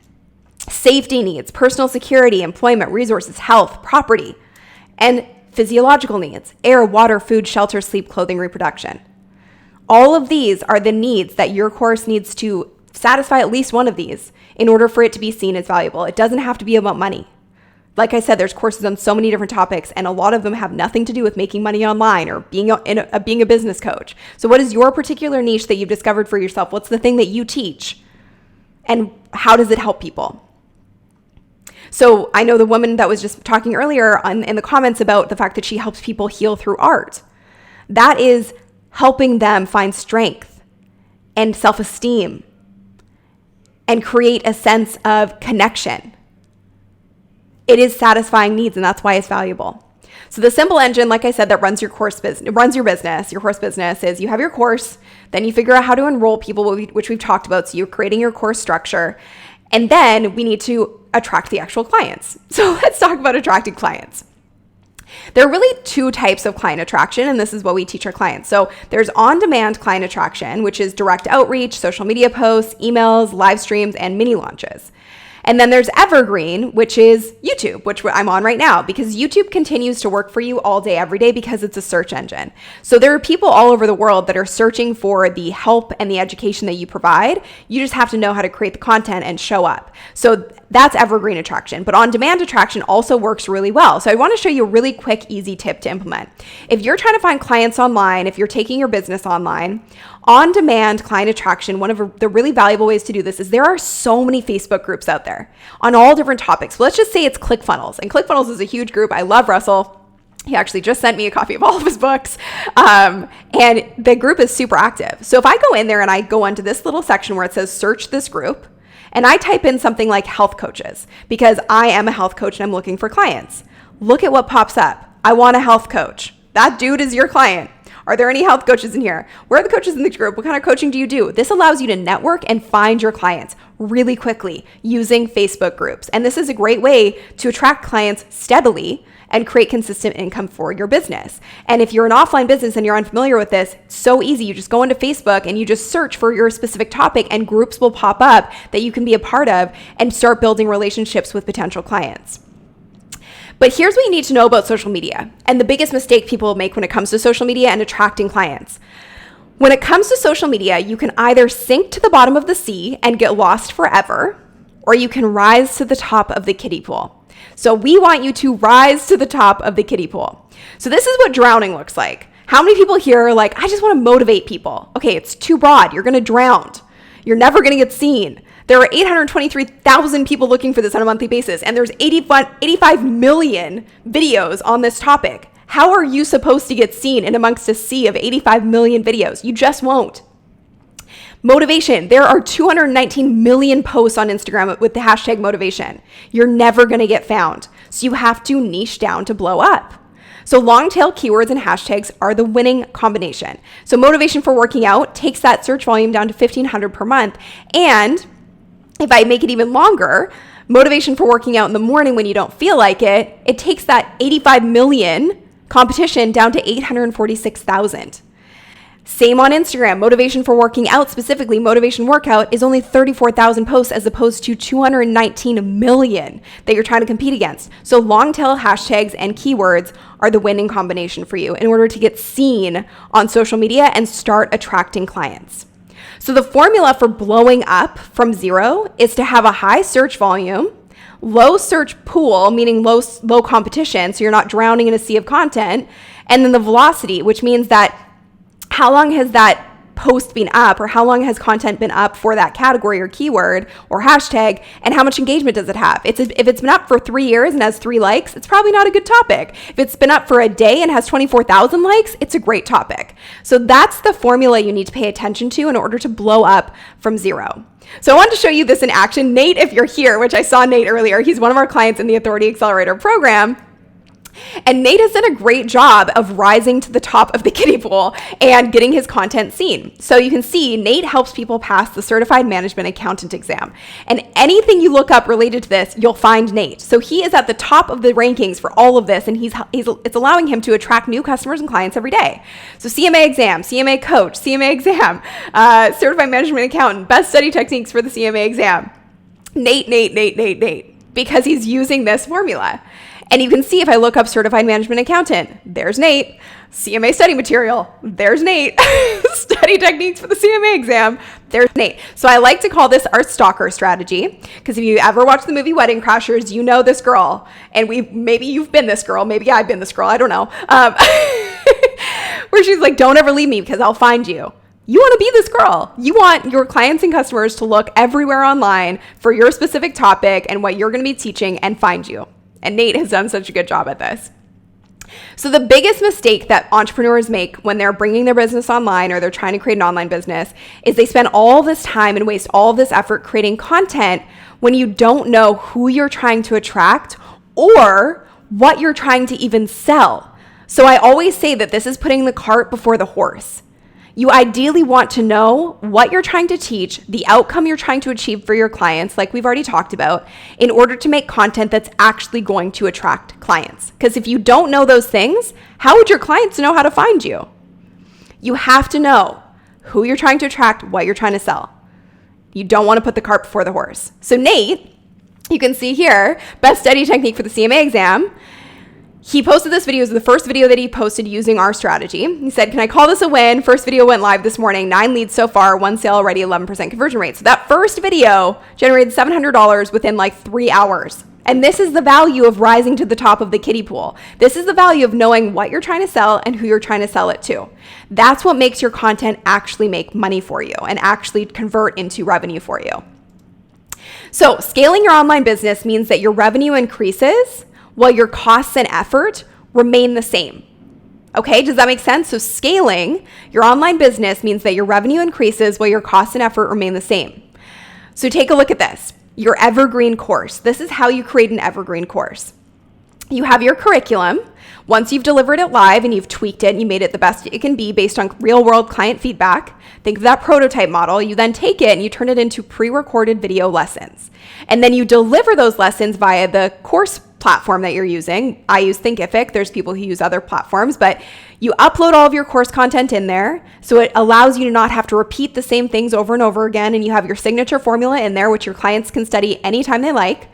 safety needs, personal security, employment, resources, health, property, and physiological needs, air, water, food, shelter, sleep, clothing, reproduction. All of these are the needs that your course needs to satisfy at least one of these in order for it to be seen as valuable. It doesn't have to be about money. Like I said, there's courses on so many different topics, and a lot of them have nothing to do with making money online or being a business coach. So what is your particular niche that you've discovered for yourself? What's the thing that you teach? And how does it help people? So I know the woman that was just talking earlier in the comments about the fact that she helps people heal through art. That is helping them find strength and self-esteem and create a sense of connection. It is satisfying needs, and that's why it's valuable. So the simple engine, like I said, that runs your course business, your course business, is you have your course, then you figure out how to enroll people, which we've talked about. So you're creating your course structure, and then we need to attract the actual clients. So let's talk about attracting clients. There are really two types of client attraction, and this is what we teach our clients. So there's on-demand client attraction, which is direct outreach, social media posts, emails, live streams, and mini launches. And then there's evergreen, which is YouTube, which I'm on right now, because YouTube continues to work for you all day, every day, because it's a search engine. So there are people all over the world that are searching for the help and the education that you provide. You just have to know how to create the content and show up. So that's evergreen attraction. But on-demand attraction also works really well. So I want to show you a really quick, easy tip to implement. If you're trying to find clients online, if you're taking your business online, on-demand client attraction, one of the really valuable ways to do this is there are so many Facebook groups out there on all different topics. Let's just say it's ClickFunnels. And ClickFunnels is a huge group. I love Russell. He actually just sent me a copy of all of his books. And the group is super active. So if I go in there and I go onto this little section where it says search this group, and I type in something like health coaches, because I am a health coach and I'm looking for clients. Look at what pops up. I want a health coach. That dude is your client. Are there any health coaches in here? Where are the coaches in the group? What kind of coaching do you do? This allows you to network and find your clients really quickly using Facebook groups. And this is a great way to attract clients steadily and create consistent income for your business. And if you're an offline business and you're unfamiliar with this, so easy. You just go into Facebook and you just search for your specific topic and groups will pop up that you can be a part of and start building relationships with potential clients. But here's what you need to know about social media and the biggest mistake people make when it comes to social media and attracting clients. When it comes to social media, you can either sink to the bottom of the sea and get lost forever, or you can rise to the top of the kiddie pool. So we want you to rise to the top of the kiddie pool. So this is what drowning looks like. How many people here are like, I just want to motivate people? Okay, it's too broad. You're going to drown. You're never going to get seen. There are 823,000 people looking for this on a monthly basis, and there's 85 million videos on this topic. How are you supposed to get seen in amongst a sea of 85 million videos? You just won't. Motivation. There are 219 million posts on Instagram with the hashtag motivation. You're never going to get found. So you have to niche down to blow up. So long tail keywords and hashtags are the winning combination. So motivation for working out takes that search volume down to 1,500 per month. And if I make it even longer, motivation for working out in the morning when you don't feel like it, it takes that 85 million competition down to 846,000. Same on Instagram. Motivation for working out, specifically motivation workout, is only 34,000 posts as opposed to 219 million that you're trying to compete against. So long tail hashtags and keywords are the winning combination for you in order to get seen on social media and start attracting clients. So the formula for blowing up from zero is to have a high search volume, low search pool, meaning low competition, so you're not drowning in a sea of content, and then the velocity, which means that how long has that post been up, or how long has content been up for that category or keyword or hashtag, and how much engagement does it have? If it's been up for 3 years and has 3 likes, it's probably not a good topic. If it's been up for a day and has 24,000 likes, it's a great topic. So that's the formula you need to pay attention to in order to blow up from zero. So I wanted to show you this in action. Nate, if you're here, which I saw Nate earlier, he's one of our clients in the Authority Accelerator program. And Nate has done a great job of rising to the top of the kiddie pool and getting his content seen. So you can see Nate helps people pass the Certified Management Accountant exam. And anything you look up related to this, you'll find Nate. So he is at the top of the rankings for all of this, and it's allowing him to attract new customers and clients every day. So CMA exam, CMA coach, CMA exam, Certified Management Accountant, best study techniques for the CMA exam. Nate, because he's using this formula. And you can see if I look up Certified Management Accountant, there's Nate. CMA study material, there's Nate. Study techniques for the CMA exam, there's Nate. So I like to call this our stalker strategy, because if you ever watch the movie Wedding Crashers, you know this girl. And maybe you've been this girl, maybe I've been this girl, I don't know. Where she's like, don't ever leave me because I'll find you. You want to be this girl. You want your clients and customers to look everywhere online for your specific topic and what you're going to be teaching and find you. And Nate has done such a good job at this. So the biggest mistake that entrepreneurs make when they're bringing their business online or they're trying to create an online business is they spend all this time and waste all this effort creating content when you don't know who you're trying to attract or what you're trying to even sell. So I always say that this is putting the cart before the horse. You ideally want to know what you're trying to teach, the outcome you're trying to achieve for your clients, like we've already talked about, in order to make content that's actually going to attract clients. Because if you don't know those things, how would your clients know how to find you? You have to know who you're trying to attract, what you're trying to sell. You don't want to put the cart before the horse. So Nate, you can see here, best study technique for the CMA exam. He posted this video. It was the first video that he posted using our strategy. He said, can I call this a win? First video went live this morning, 9 leads so far, 1 sale already, 11% conversion rate. So that first video generated $700 within like 3 hours. And this is the value of rising to the top of the kiddie pool. This is the value of knowing what you're trying to sell and who you're trying to sell it to. That's what makes your content actually make money for you and actually convert into revenue for you. So scaling your online business means that your revenue increases while your costs and effort remain the same. Okay, does that make sense? So scaling your online business means that your revenue increases while your costs and effort remain the same. So take a look at this. Your evergreen course. This is how you create an evergreen course. You have your curriculum. Once you've delivered it live and you've tweaked it and you made it the best it can be based on real world client feedback, think of that prototype model. You then take it and you turn it into pre-recorded video lessons. And then you deliver those lessons via the course platform that you're using. I use Thinkific. There's people who use other platforms, but you upload all of your course content in there. So it allows you to not have to repeat the same things over and over again. And you have your signature formula in there, which your clients can study anytime they like.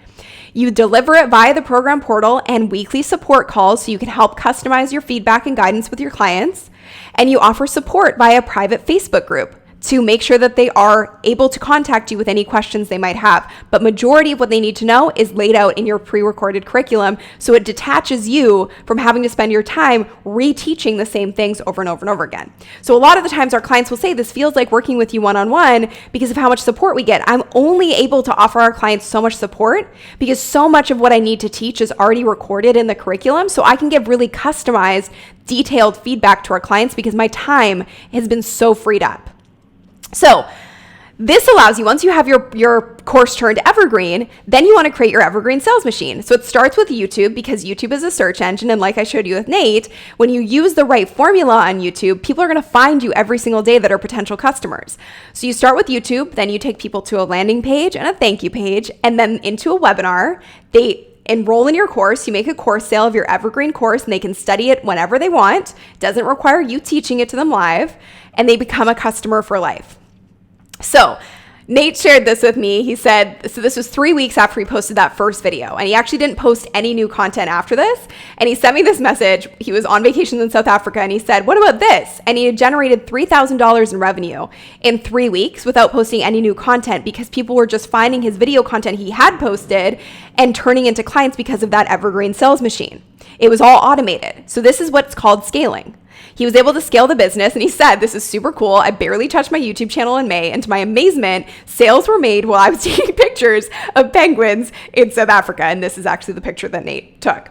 You deliver it via the program portal and weekly support calls so you can help customize your feedback and guidance with your clients. And you offer support via a private Facebook group to make sure that they are able to contact you with any questions they might have. But majority of what they need to know is laid out in your pre-recorded curriculum, so it detaches you from having to spend your time reteaching the same things over and over and over again. So a lot of the times our clients will say, this feels like working with you one-on-one because of how much support we get. I'm only able to offer our clients so much support because so much of what I need to teach is already recorded in the curriculum, so I can give really customized, detailed feedback to our clients because my time has been so freed up. So this allows you, once you have your course turned evergreen, then you want to create your evergreen sales machine. So it starts with YouTube because YouTube is a search engine. And like I showed you with Nate, when you use the right formula on YouTube, people are going to find you every single day that are potential customers. So you start with YouTube, then you take people to a landing page and a thank you page, and then into a webinar. They enroll in your course. You make a course sale of your evergreen course and they can study it whenever they want. It doesn't require you teaching it to them live, and they become a customer for life. So Nate shared this with me. He said, so this was 3 weeks after he posted that first video, and he actually didn't post any new content after this. And he sent me this message. He was on vacation in South Africa, and he said, what about this? And he had generated $3,000 in revenue in 3 weeks without posting any new content because people were just finding his video content he had posted and turning into clients because of that evergreen sales machine. It was all automated. So this is what's called scaling. He was able to scale the business, and he said, this is super cool. I barely touched my YouTube channel in May, and to my amazement, sales were made while I was taking pictures of penguins in South Africa. And this is actually the picture that Nate took.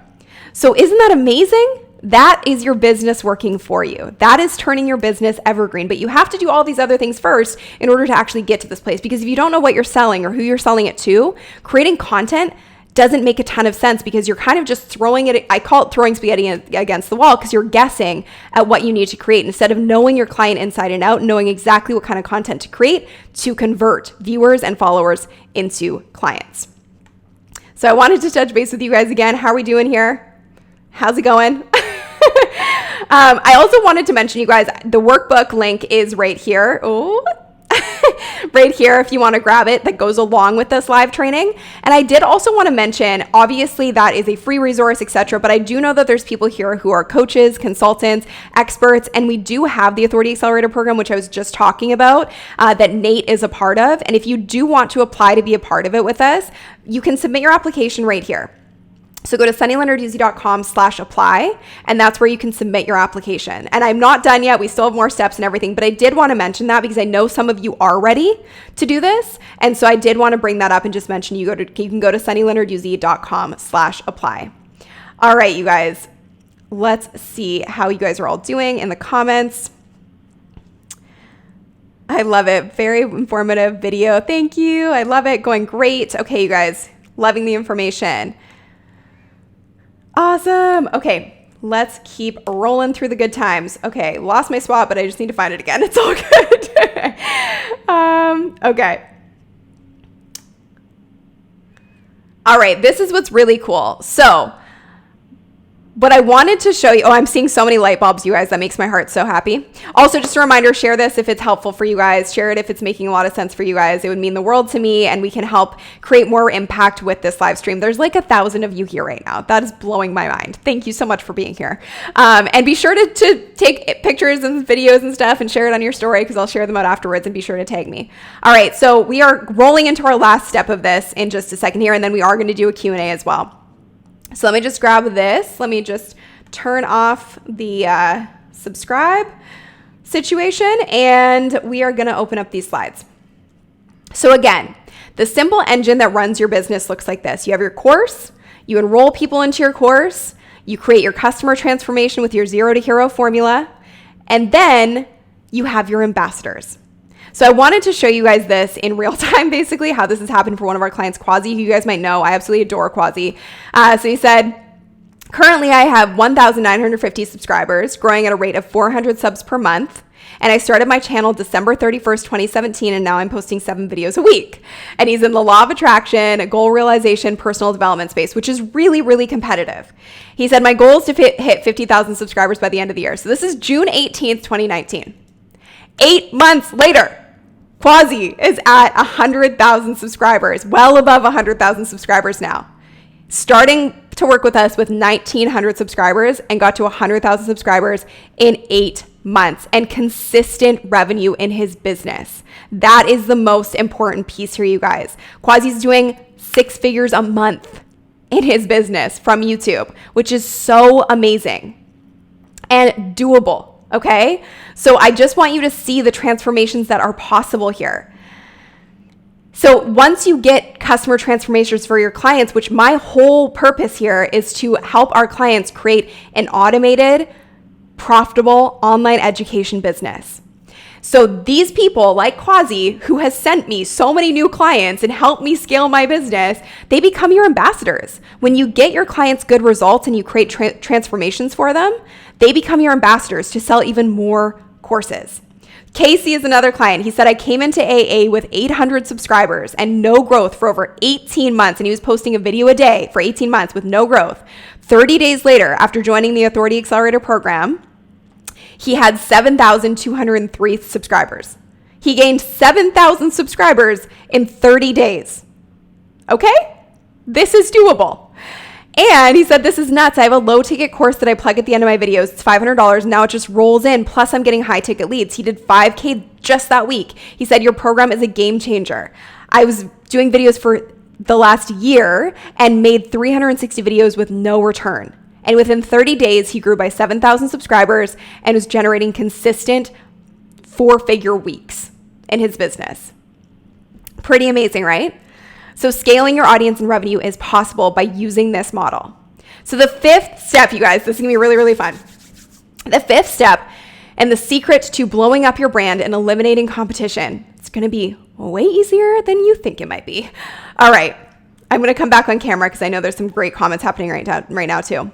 So isn't that amazing? That is your business working for you. That is turning your business evergreen. But you have to do all these other things first in order to actually get to this place. Because if you don't know what you're selling or who you're selling it to, creating content doesn't make a ton of sense because you're kind of just throwing it. I call it throwing spaghetti against the wall because you're guessing at what you need to create instead of knowing your client inside and out, knowing exactly what kind of content to create to convert viewers and followers into clients. So I wanted to touch base with you guys again. How are we doing here? How's it going? I also wanted to mention, you guys, the workbook link is right here. Oh, right here if you want to grab it, that goes along with this live training. And I did also want to mention, obviously that is a free resource, etc. But I do know that there's people here who are coaches, consultants, experts, and we do have the Authority Accelerator program, which I was just talking about, that Nate is a part of. And if you do want to apply to be a part of it with us, you can submit your application right here. So go to sunnylenarduzzi.com/apply, and that's where you can submit your application. And I'm not done yet. We still have more steps and everything, but I did want to mention that because I know some of you are ready to do this. And so I did want to bring that up and just mention you can go to sunnylenarduzzi.com/apply. All right, you guys, let's see how you guys are all doing in the comments. I love it. Very informative video. Thank you. I love it. Going great. Okay, you guys, loving the information. Awesome. Okay, let's keep rolling through the good times. Okay, lost my spot, but I just need to find it again. It's all good. Okay. All right, this is what's really cool. So what I wanted to show you, I'm seeing so many light bulbs, you guys. That makes my heart so happy. Also, just a reminder, share this if it's helpful for you guys. Share it if it's making a lot of sense for you guys. It would mean the world to me, and we can help create more impact with this live stream. There's like 1,000 of you here right now. That is blowing my mind. Thank you so much for being here. And be sure to take pictures and videos and stuff and share it on your story, because I'll share them out afterwards, and be sure to tag me. All right, so we are rolling into our last step of this in just a second here, and then we are going to do a Q&A as well. So let me just grab this. Let me just turn off the subscribe situation, and we are going to open up these slides. So again, the simple engine that runs your business looks like this. You have your course, you enroll people into your course, you create your customer transformation with your 0 to hero formula, and then you have your ambassadors. So I wanted to show you guys this in real time, basically, how this has happened for one of our clients, Quasi, who you guys might know. I absolutely adore Quasi. So he said, currently I have 1,950 subscribers, growing at a rate of 400 subs per month. And I started my channel December 31st, 2017, and now I'm posting 7 videos a week. And he's in the law of attraction, goal realization, personal development space, which is really, really competitive. He said, my goal is to hit 50,000 subscribers by the end of the year. So this is June 18th, 2019. 8 months later, Quasi is at 100,000 subscribers, well above 100,000 subscribers now. Starting to work with us with 1,900 subscribers and got to 100,000 subscribers in 8 months, and consistent revenue in his business. That is the most important piece here, you guys. Quasi's doing 6 figures a month in his business from YouTube, which is so amazing and doable. Okay, so I just want you to see the transformations that are possible here. So once you get customer transformations for your clients, which my whole purpose here is to help our clients create an automated, profitable online education business. So these people like Quasi, who has sent me so many new clients and helped me scale my business, they become your ambassadors. When you get your clients good results and you create transformations for them, they become your ambassadors to sell even more courses. Casey is another client. He said, I came into AA with 800 subscribers and no growth for over 18 months. And he was posting a video a day for 18 months with no growth. 30 days later, after joining the Authority Accelerator program, he had 7,203 subscribers. He gained 7,000 subscribers in 30 days. Okay? This is doable. And he said, this is nuts. I have a low ticket course that I plug at the end of my videos. It's $500. And now it just rolls in. Plus I'm getting high ticket leads. He did 5K just that week. He said, your program is a game changer. I was doing videos for the last year and made 360 videos with no return. And within 30 days, he grew by 7,000 subscribers and was generating consistent 4-figure weeks in his business. Pretty amazing, right? So scaling your audience and revenue is possible by using this model. So the 5th step, you guys, this is gonna be really, really fun. The 5th step and the secret to blowing up your brand and eliminating competition, it's gonna be way easier than you think it might be. All right, I'm gonna come back on camera because I know there's some great comments happening right now too.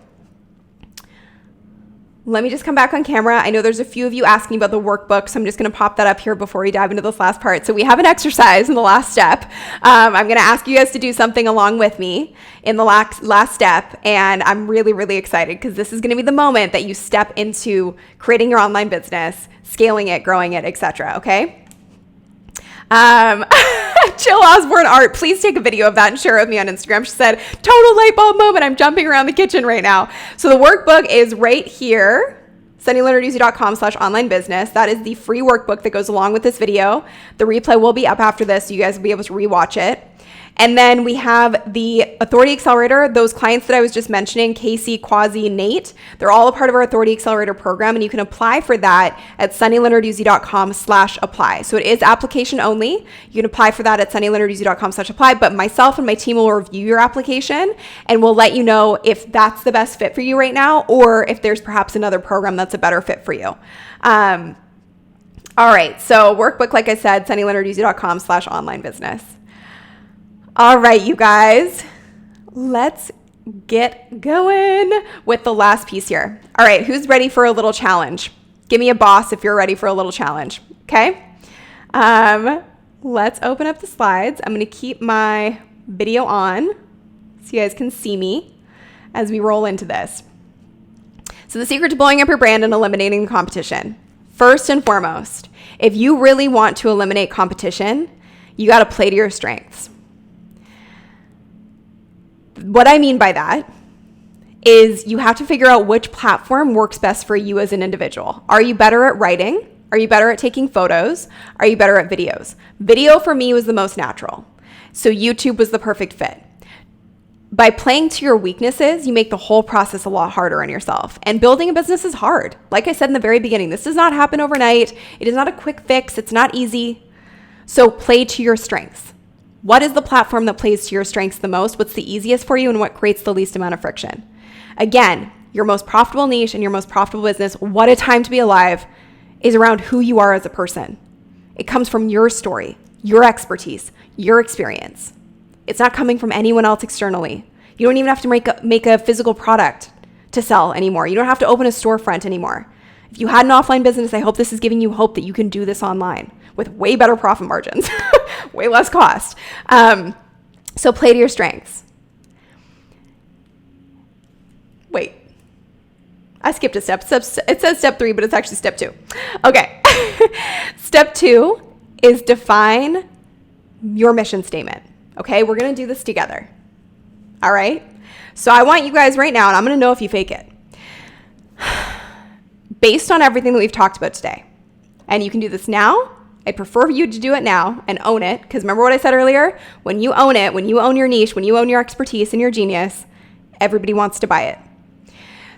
Let me just come back on camera. I know there's a few of you asking about the workbook, so I'm just going to pop that up here before we dive into this last part. So we have an exercise in the last step. I'm going to ask you guys to do something along with me in the last step, and I'm really, really excited because this is going to be the moment that you step into creating your online business, scaling it, growing it, etc. Okay? Jill Osborne Art, please take a video of that and share it with me on Instagram. She said, total light bulb moment. I'm jumping around the kitchen right now. So the workbook is right here, sunnylenarduzzi.com/online business. That is the free workbook that goes along with this video. The replay will be up after this, so you guys will be able to rewatch it. And then we have the Authority Accelerator. Those clients that I was just mentioning, Casey, Quasi, Nate, they're all a part of our Authority Accelerator program, and you can apply for that at sunnylenarduzzi.com/apply. So it is application only. You can apply for that at sunnylenarduzzi.com/apply, but myself and my team will review your application, and we'll let you know if that's the best fit for you right now, or if there's perhaps another program that's a better fit for you. All right, so workbook, like I said, sunnylenarduzzi.com/online business. All right, you guys, let's get going with the last piece here. All right, who's ready for a little challenge? Give me a boss if you're ready for a little challenge, okay? Let's open up the slides. I'm going to keep my video on so you guys can see me as we roll into this. So the secret to blowing up your brand and eliminating the competition. First and foremost, if you really want to eliminate competition, you got to play to your strengths. What I mean by that is you have to figure out which platform works best for you as an individual. Are you better at writing? Are you better at taking photos? Are you better at videos? Video for me was the most natural. So YouTube was the perfect fit. By playing to your weaknesses, you make the whole process a lot harder on yourself. And building a business is hard. Like I said in the very beginning, this does not happen overnight. It is not a quick fix. It's not easy. So play to your strengths. What is the platform that plays to your strengths the most? What's the easiest for you and what creates the least amount of friction? Again, your most profitable niche and your most profitable business, what a time to be alive, is around who you are as a person. It comes from your story, your expertise, your experience. It's not coming from anyone else externally. You don't even have to make a physical product to sell anymore. You don't have to open a storefront anymore. If you had an offline business, I hope this is giving you hope that you can do this online with way better profit margins, way less cost. So play to your strengths. Wait, I skipped a step. It says step 3, but it's actually step 2. Okay. Step 2 is define your mission statement. Okay, we're going to do this together. All right. So I want you guys right now, and I'm going to know if you fake it. Based on everything that we've talked about today, and you can do this now. I'd prefer you to do it now and own it, because remember what I said earlier? When you own it, when you own your niche, when you own your expertise and your genius, everybody wants to buy it.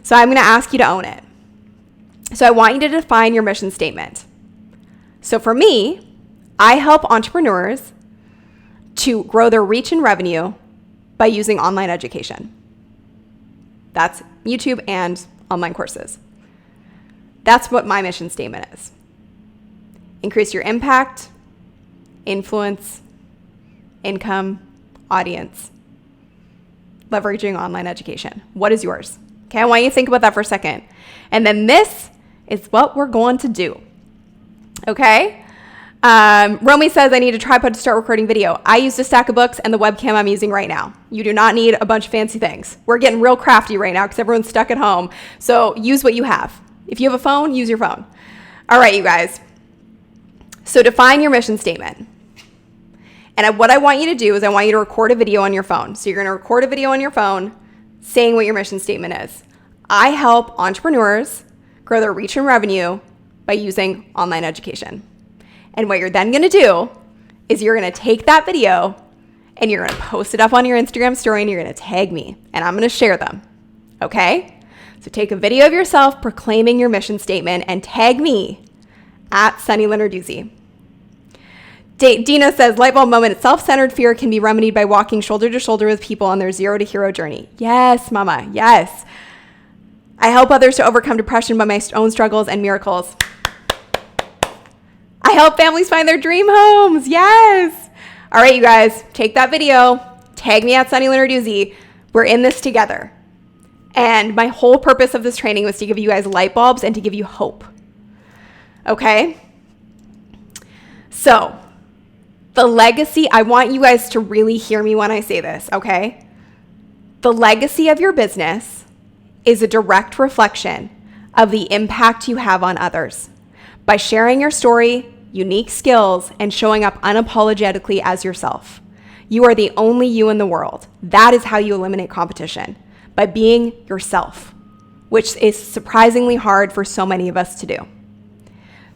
So I'm going to ask you to own it. So I want you to define your mission statement. So for me, I help entrepreneurs to grow their reach and revenue by using online education. That's YouTube and online courses. That's what my mission statement is. Increase your impact, influence, income, audience, leveraging online education. What is yours? Okay, I want you to think about that for a second. And then this is what we're going to do. Okay? Romy says, I need a tripod to start recording video. I used a stack of books and the webcam I'm using right now. You do not need a bunch of fancy things. We're getting real crafty right now because everyone's stuck at home. So use what you have. If you have a phone, use your phone. All right, you guys. So define your mission statement. And what I want you to do is I want you to record a video on your phone. So you're going to record a video on your phone saying what your mission statement is. I help entrepreneurs grow their reach and revenue by using online education. And what you're then going to do is you're going to take that video and you're going to post it up on your Instagram story and you're going to tag me and I'm going to share them. Okay? So take a video of yourself proclaiming your mission statement and tag me at Sunny Lenarduzzi. Dina says, light bulb moment, self-centered fear can be remedied by walking shoulder to shoulder with people on their zero to hero journey. Yes, mama, yes. I help others to overcome depression by my own struggles and miracles. I help families find their dream homes. Yes. All right, you guys, take that video, tag me at Sunny Lenarduzzi. We're in this together. And my whole purpose of this training was to give you guys light bulbs and to give you hope. Okay? So, the legacy, I want you guys to really hear me when I say this, okay? The legacy of your business is a direct reflection of the impact you have on others. By sharing your story, unique skills, and showing up unapologetically as yourself. You are the only you in the world. That is how you eliminate competition, by being yourself, which is surprisingly hard for so many of us to do.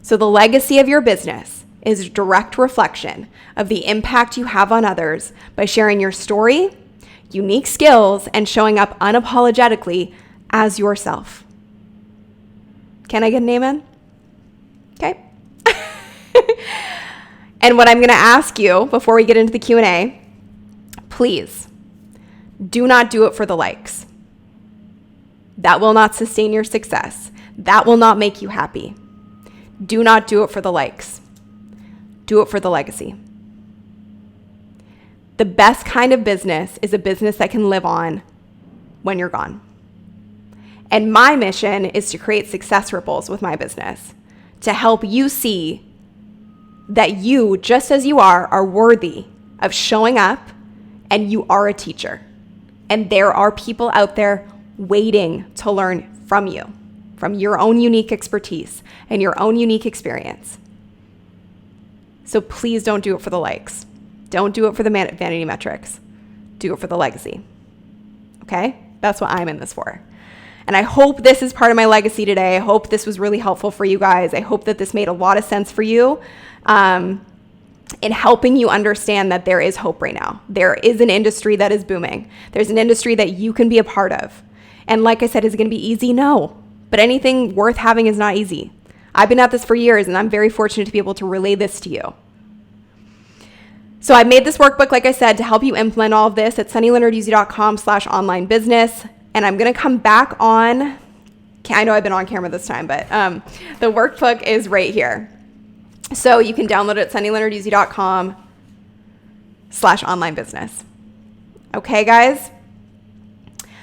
So the legacy of your business is a direct reflection of the impact you have on others by sharing your story, unique skills, and showing up unapologetically as yourself. Can I get an amen? Okay. And what I'm going to ask you before we get into the Q&A, please do not do it for the likes. That will not sustain your success. That will not make you happy. Do not do it for the likes. Do it for the legacy. The best kind of business is a business that can live on when you're gone. And my mission is to create success ripples with my business, to help you see that you, just as you are worthy of showing up, and you are a teacher. And there are people out there waiting to learn from you, from your own unique expertise and your own unique experience. So please don't do it for the likes. Don't do it for the vanity metrics. Do it for the legacy. Okay? That's what I'm in this for. And I hope this is part of my legacy today. I hope this was really helpful for you guys. I hope that this made a lot of sense for you in helping you understand that there is hope right now. There is an industry that is booming. There's an industry that you can be a part of. And like I said, is it going to be easy? No. But anything worth having is not easy. I've been at this for years, and I'm very fortunate to be able to relay this to you. So I made this workbook, like I said, to help you implement all of this at sunnylenarduzzi.com/online business. And I'm going to come back on, I know I've been on camera this time, but the workbook is right here. So you can download it at sunnylenarduzzi.com/online business. Okay, guys?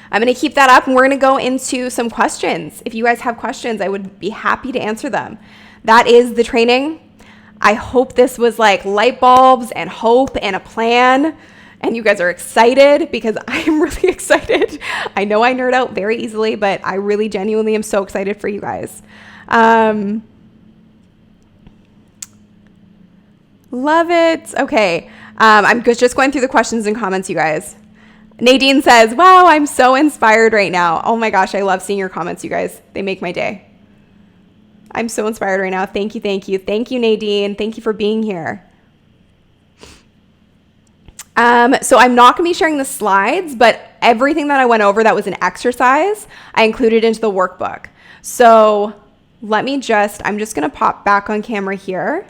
I'm going to keep that up, and we're going to go into some questions. If you guys have questions, I would be happy to answer them. That is the training. I hope this was like light bulbs and hope and a plan, and you guys are excited, because I'm really excited. I know I nerd out very easily, but I really genuinely am so excited for you guys. Love it. Okay. I'm just going through the questions and comments, you guys. Nadine says, wow, I'm so inspired right now. Oh my gosh, I love seeing your comments, you guys. They make my day. I'm so inspired right now. Thank you, thank you. Thank you, Nadine. Thank you for being here. So I'm not going to be sharing the slides, but everything that I went over that was an exercise, I included into the workbook. So I'm just going to pop back on camera here.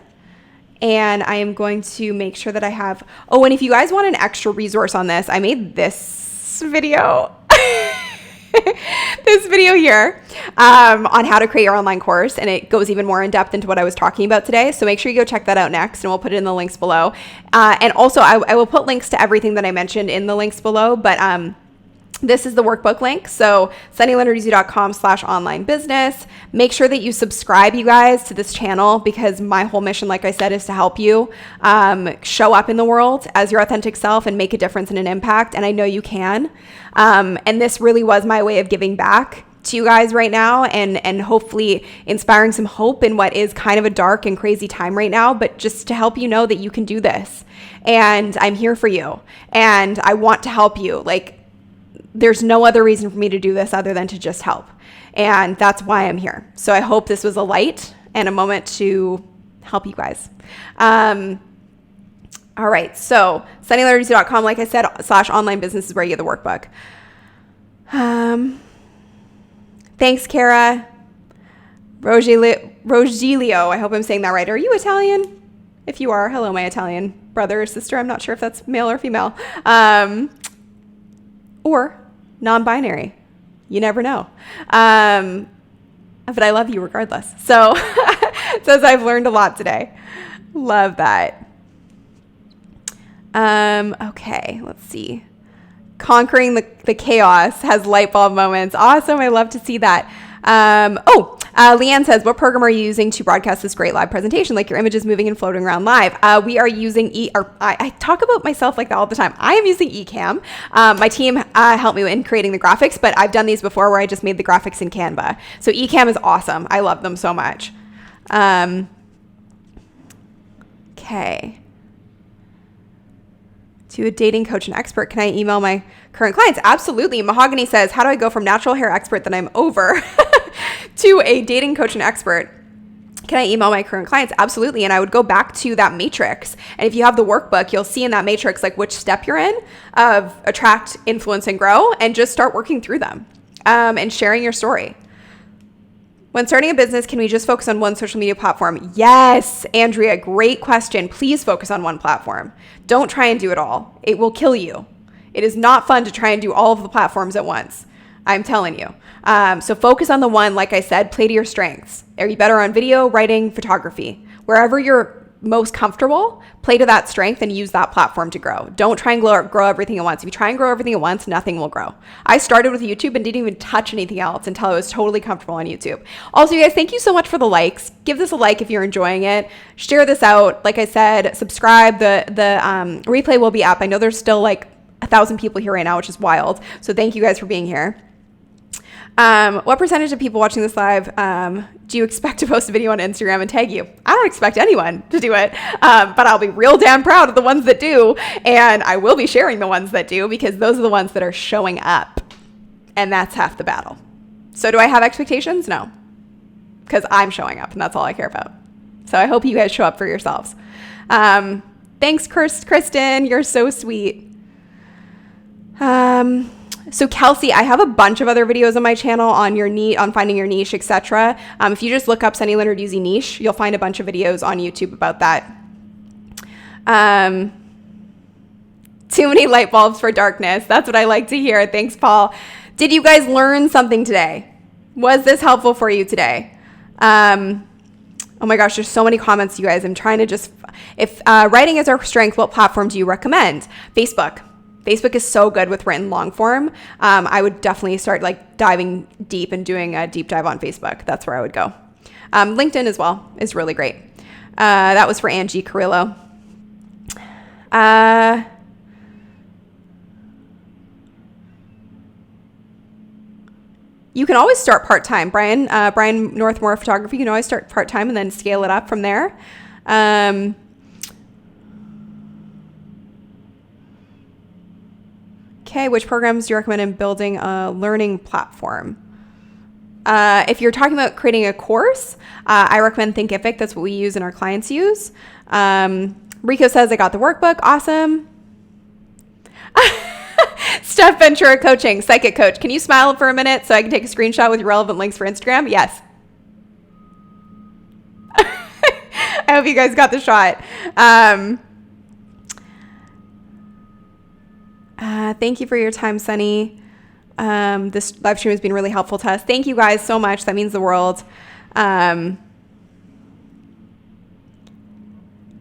And I am going to make sure that I have, oh, and if you guys want an extra resource on this, I made this video, this video here on how to create your online course. And it goes even more in depth into what I was talking about today. So make sure you go check that out next, and we'll put it in the links below. And also I will put links to everything that I mentioned in the links below, but this is the workbook link. So sunnylenarduzzi.com/online business. Make sure that you subscribe, you guys, to this channel, because my whole mission, like I said, is to help you show up in the world as your authentic self and make a difference and an impact. And I know you can. And this really was my way of giving back to you guys right now, and hopefully inspiring some hope in what is kind of a dark and crazy time right now, but just to help you know that you can do this. And I'm here for you, and I want to help you. Like, there's no other reason for me to do this other than to just help. And that's why I'm here. So I hope this was a light and a moment to help you guys. All right. So sunnylenarduzzi.com, like I said, /online business is where you get the workbook. Thanks, Kara. Rogelio, I hope I'm saying that right. Are you Italian? If you are, hello, my Italian brother or sister. I'm not sure if that's male or female. Or non-binary. You never know. But I love you regardless. So it says I've learned a lot today. Love that. Okay, let's see. Conquering the chaos has light bulb moments. Awesome. I love to see that. Leanne says, what program are you using to broadcast this great live presentation? Like your images moving and floating around live. We are using I talk about myself like that all the time. I am using Ecamm. My team helped me in creating the graphics, but I've done these before where I just made the graphics in Canva. So Ecamm is awesome. I love them so much. Okay. To a dating coach and expert, can I email my current clients? Absolutely. Mahogany says, how do I go from natural hair expert that I'm over to a dating coach and expert? Can I email my current clients? Absolutely. And I would go back to that matrix. And if you have the workbook, you'll see in that matrix like which step you're in of attract, influence, and grow, and just start working through them and sharing your story. When starting a business, can we just focus on one social media platform? Yes, Andrea, great question. Please focus on one platform. Don't try and do it all. It will kill you. It is not fun to try and do all of the platforms at once. I'm telling you. So focus on the one, like I said, play to your strengths. Are you better on video, writing, photography? Wherever your most comfortable, play to that strength and use that platform to grow. Don't try and grow everything at once. If you try and grow everything at once, nothing will grow. I started with YouTube and didn't even touch anything else until I was totally comfortable on YouTube. Also, you guys, thank you so much for the likes. Give this a like if you're enjoying it. Share this out. Like I said, subscribe. The replay will be up. I know there's still like 1,000 people here right now, which is wild. So thank you guys for being here. What percentage of people watching this live do you expect to post a video on Instagram and tag you? I don't expect anyone to do it, but I'll be real damn proud of the ones that do, and I will be sharing the ones that do because those are the ones that are showing up, and that's half the battle. So do I have expectations? No, because I'm showing up, and that's all I care about. So I hope you guys show up for yourselves. Thanks, Kristen. You're so sweet. So Kelsey, I have a bunch of other videos on my channel on your on finding your niche, etc. If you just look up Sunny Lenarduzzi niche, you'll find a bunch of videos on YouTube about that. Too many light bulbs for darkness. That's what I like to hear. Thanks, Paul. Did you guys learn something today? Was this helpful for you today? Oh my gosh, there's so many comments, you guys. I'm trying to just, if writing is our strength, what platform do you recommend? Facebook. Facebook is so good with written long form. I would definitely start like diving deep and doing a deep dive on Facebook. That's where I would go. LinkedIn as well is really great. That was for Angie Carrillo. You can always start part-time. Brian Northmore Photography, you can always start part-time and then scale it up from there. Okay, which programs do you recommend in building a learning platform? If you're talking about creating a course, I recommend Thinkific. That's what we use and our clients use. Rico says, I got the workbook. Awesome. Steph Ventura Coaching, Psychic Coach. Can you smile for a minute so I can take a screenshot with your relevant links for Instagram? Yes. I hope you guys got the shot. Thank you for your time, Sunny. This live stream has been really helpful to us. Thank you guys so much. That means the world.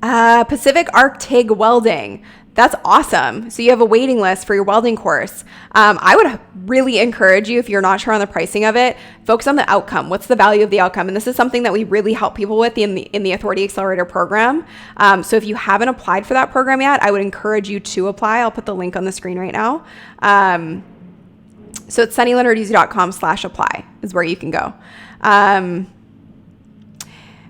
Pacific Arc TIG Welding. That's awesome. So you have a waiting list for your welding course. I would really encourage you, if you're not sure on the pricing of it, focus on the outcome. What's the value of the outcome? And this is something that we really help people with in the Authority Accelerator program. So if you haven't applied for that program yet, I would encourage you to apply. I'll put the link on the screen right now. So it's sunnylenarduzzi.com/apply is where you can go.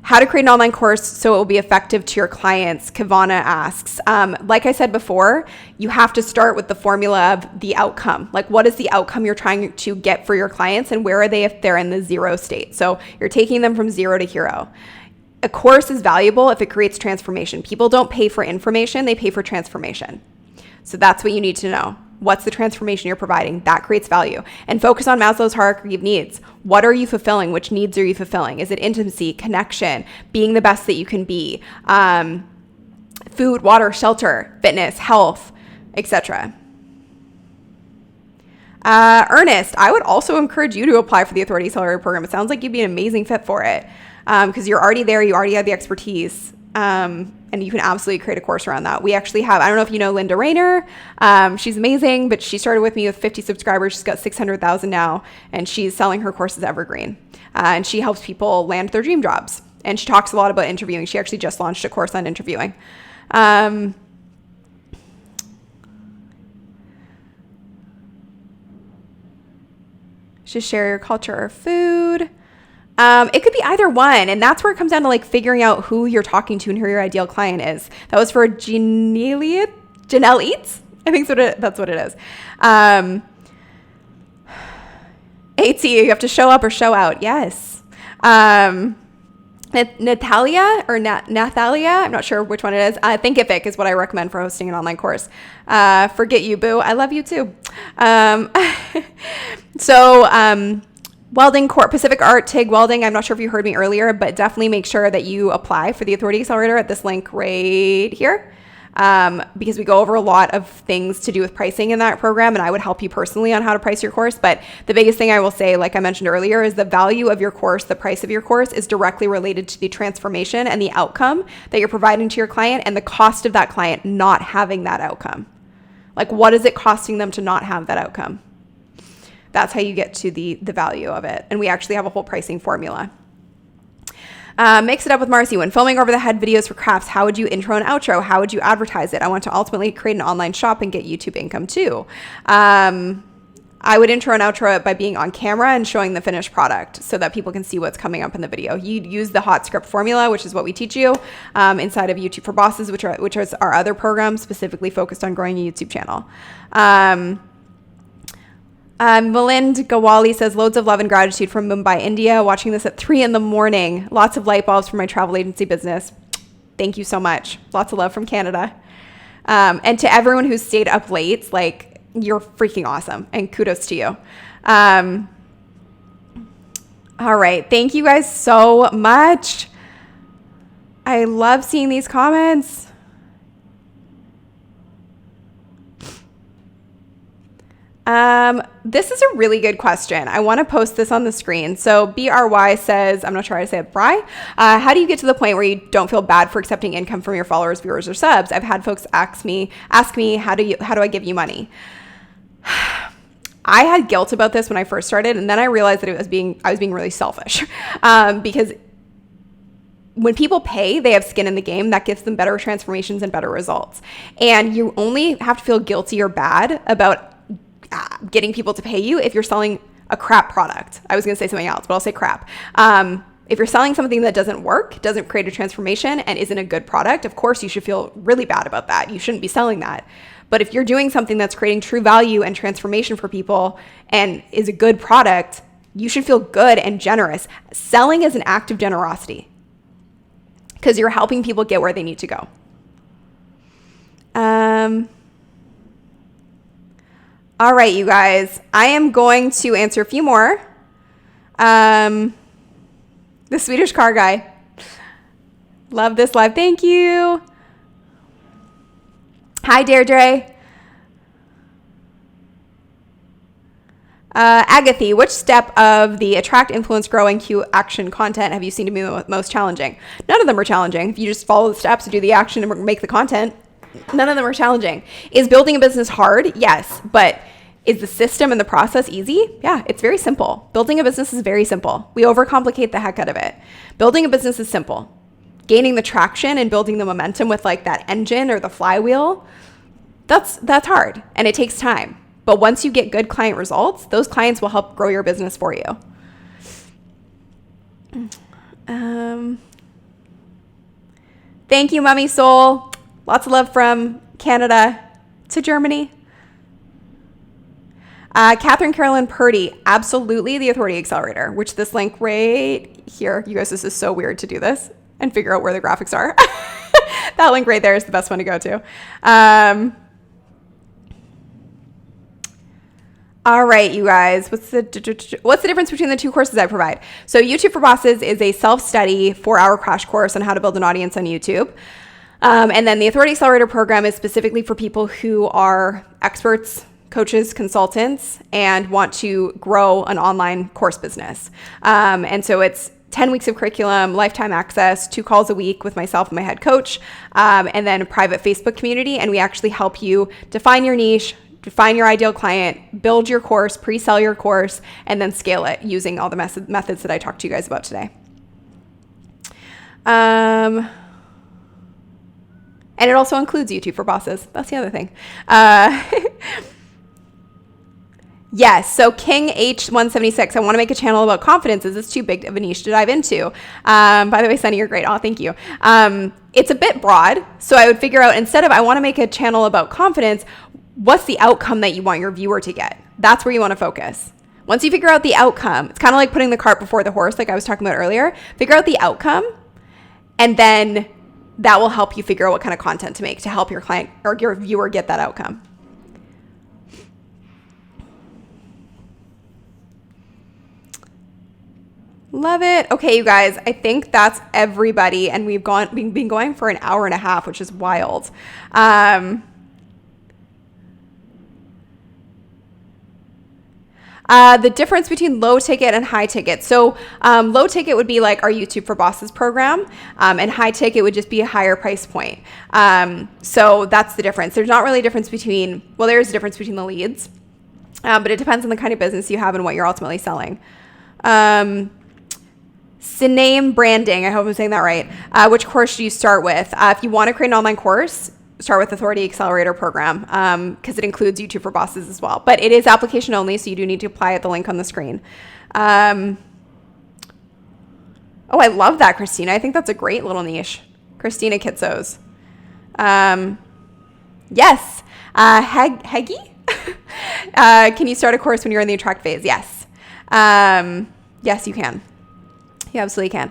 How to create an online course so it will be effective to your clients, Kavana asks. Like I said before, you have to start with the formula of the outcome. Like, what is the outcome you're trying to get for your clients, and where are they if they're in the zero state? So you're taking them from zero to hero. A course is valuable if it creates transformation. People don't pay for information, they pay for transformation. So that's what you need to know. What's the transformation you're providing? That creates value. And focus on Maslow's hierarchy of needs. What are you fulfilling? Which needs are you fulfilling? Is it intimacy, connection, being the best that you can be, food, water, shelter, fitness, health, etc. Ernest, I would also encourage you to apply for the Authority Accelerator program. It sounds like you'd be an amazing fit for it because you're already there. You already have the expertise. And you can absolutely create a course around that. We actually have, I don't know if you know Linda Rayner. She's amazing, but she started with me with 50 subscribers. She's got 600,000 now, and she's selling her courses evergreen. And she helps people land their dream jobs. And she talks a lot about interviewing. She actually just launched a course on interviewing. Just share your culture or food. It could be either one, and that's where it comes down to like figuring out who you're talking to and who your ideal client is. That was for Janelle Eats. I think that's what it is. AT, you have to show up or show out. Yes. Natalia, I'm not sure which one it is. Thinkific is what I recommend for hosting an online course. Forget you, boo. I love you too. Welding Court, Pacific Art, TIG Welding. I'm not sure if you heard me earlier, but definitely make sure that you apply for the Authority Accelerator at this link right here. because we go over a lot of things to do with pricing in that program, and I would help you personally on how to price your course. But the biggest thing I will say, like I mentioned earlier, is the value of your course, the price of your course is directly related to the transformation and the outcome that you're providing to your client and the cost of that client not having that outcome. Like, what is it costing them to not have that outcome? That's how you get to the value of it. And we actually have a whole pricing formula. Mix it up with Marcy. When filming over the head videos for crafts, how would you intro and outro? How would you advertise it? I want to ultimately create an online shop and get YouTube income too. I would intro and outro it by being on camera and showing the finished product so that people can see what's coming up in the video. You'd use the hot script formula, which is what we teach you inside of YouTube for Bosses, which is our other program specifically focused on growing a YouTube channel. Milind Gawali says, loads of love and gratitude from Mumbai, India. Watching this at 3 a.m. Lots of light bulbs for my travel agency business. Thank you so much. Lots of love from Canada. And to everyone who stayed up late, like, you're freaking awesome. And kudos to you. All right. Thank you guys so much. I love seeing these comments. This is a really good question. I want to post this on the screen. So BRY says, I'm not sure how to say it, Bry. How do you get to the point where you don't feel bad for accepting income from your followers, viewers, or subs? I've had folks ask me, how do I give you money? I had guilt about this when I first started, and then I realized that I was being really selfish, because when people pay, they have skin in the game. That gives them better transformations and better results. And you only have to feel guilty or bad about getting people to pay you if you're selling a crap product. I was going to say something else, but I'll say crap. If you're selling something that doesn't work, doesn't create a transformation, and isn't a good product, of course you should feel really bad about that. You shouldn't be selling that. But if you're doing something that's creating true value and transformation for people and is a good product, you should feel good and generous. Selling is an act of generosity because you're helping people get where they need to go. All right, you guys, I am going to answer a few more. The Swedish car guy. Love this live. Thank you. Hi, Deirdre. Agatha, which step of the attract, influence, grow, and cue action content have you seen to be the most challenging? None of them are challenging. If you just follow the steps and do the action and make the content, none of them are challenging. Is building a business hard? Yes. But is the system and the process easy? Yeah, it's very simple. Building a business is very simple. We overcomplicate the heck out of it. Building a business is simple. Gaining the traction and building the momentum with like that engine or the flywheel, that's hard and it takes time. But once you get good client results, those clients will help grow your business for you. Thank you, Mummy Soul. Lots of love from Canada to Germany. Catherine Carolyn Purdy, absolutely the Authority Accelerator, which this link right here, you guys, this is so weird to do this and figure out where the graphics are. That link right there is the best one to go to. All right, you guys, what's the difference between the two courses I provide? So YouTube for Bosses is a self-study 4-hour crash course on how to build an audience on YouTube. And then the Authority Accelerator program is specifically for people who are experts, coaches, consultants, and want to grow an online course business. And so it's 10 weeks of curriculum, lifetime access, 2 calls a week with myself and my head coach, and then a private Facebook community. And we actually help you define your niche, define your ideal client, build your course, pre-sell your course, and then scale it using all the methods that I talked to you guys about today. And it also includes YouTube for Bosses. That's the other thing. Yes, so King H176, I want to make a channel about confidence. Is this too big of a niche to dive into? By the way, Sunny, you're great. Oh, thank you. It's a bit broad, so I would figure out, instead of I want to make a channel about confidence, what's the outcome that you want your viewer to get? That's where you want to focus. Once you figure out the outcome, it's kind of like putting the cart before the horse, like I was talking about earlier. Figure out the outcome, and then that will help you figure out what kind of content to make to help your client or your viewer get that outcome. Love it. Okay, you guys, I think that's everybody. And we've been going for an hour and a half, which is wild. The difference between low ticket and high ticket. So low ticket would be like our YouTube for Bosses program, and high ticket would just be a higher price point. So that's the difference. There's not really a difference between, well, there is a difference between the leads, but it depends on the kind of business you have and what you're ultimately selling. Syname branding, I hope I'm saying that right. Which course do you start with? If you want to create an online course, start with Authority Accelerator program, because it includes YouTube for Bosses as well. But it is application only, so you do need to apply at the link on the screen. Oh, I love that, Christina. I think that's a great little niche. Christina Kitsos. Yes. Heggy? Can you start a course when you're in the attract phase? Yes. Yes, you can. You absolutely can.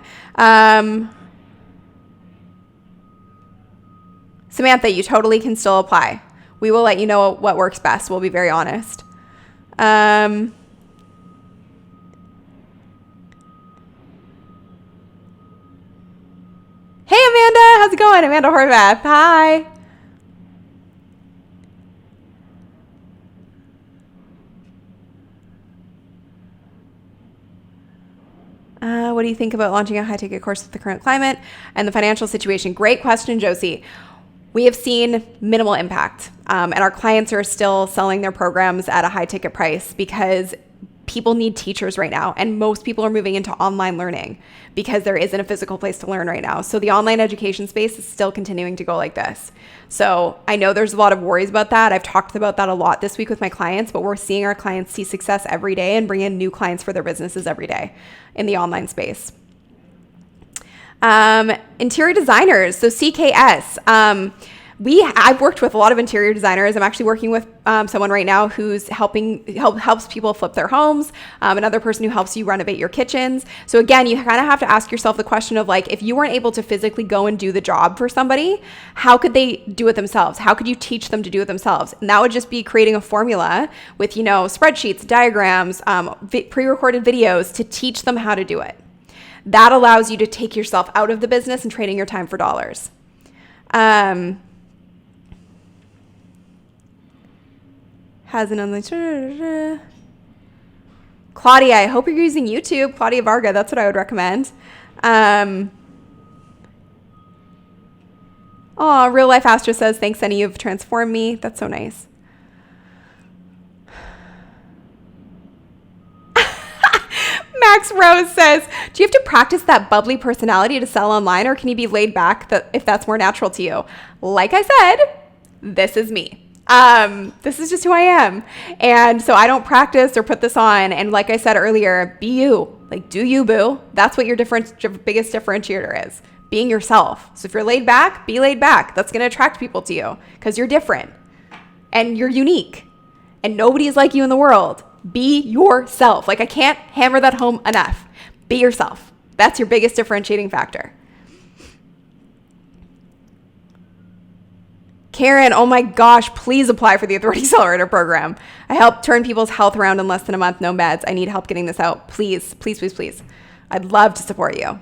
Samantha, you totally can still apply. We will let you know what works best. We'll be very honest. Hey, Amanda. How's it going? Amanda Horvath. Hi. What do you think about launching a high-ticket course with the current climate and the financial situation? Great question, Josie. We have seen minimal impact, and our clients are still selling their programs at a high-ticket price because people need teachers right now, and most people are moving into online learning because there isn't a physical place to learn right now. So the online education space is still continuing to go like this. So I know there's a lot of worries about that. I've talked about that a lot this week with my clients, but we're seeing our clients see success every day and bring in new clients for their businesses every day in the online space. Interior designers, so CKS. I've worked with a lot of interior designers. I'm actually working with someone right now who's helps people flip their homes. Another person who helps you renovate your kitchens. So again, you kind of have to ask yourself the question of like, if you weren't able to physically go and do the job for somebody, how could they do it themselves? How could you teach them to do it themselves? And that would just be creating a formula with, spreadsheets, diagrams, pre-recorded videos to teach them how to do it. That allows you to take yourself out of the business and trading your time for dollars. Has an online. Claudia, I hope you're using YouTube. Claudia Varga, that's what I would recommend. Real Life Astra says, thanks, Annie, you've transformed me. That's so nice. Max Rose says, do you have to practice that bubbly personality to sell online, or can you be laid back if that's more natural to you? Like I said, this is me. This is just who I am. And so I don't practice or put this on. And like I said earlier, be you. Like, do you, boo. That's what your biggest differentiator is. Being yourself. So if you're laid back, be laid back. That's going to attract people to you because you're different and you're unique and nobody is like you in the world. Be yourself. Like, I can't hammer that home enough. Be yourself. That's your biggest differentiating factor. Karen, oh my gosh, please apply for the Authority Accelerator program. I help turn people's health around in less than a month, no meds. I need help getting this out. Please, please, please, please. I'd love to support you.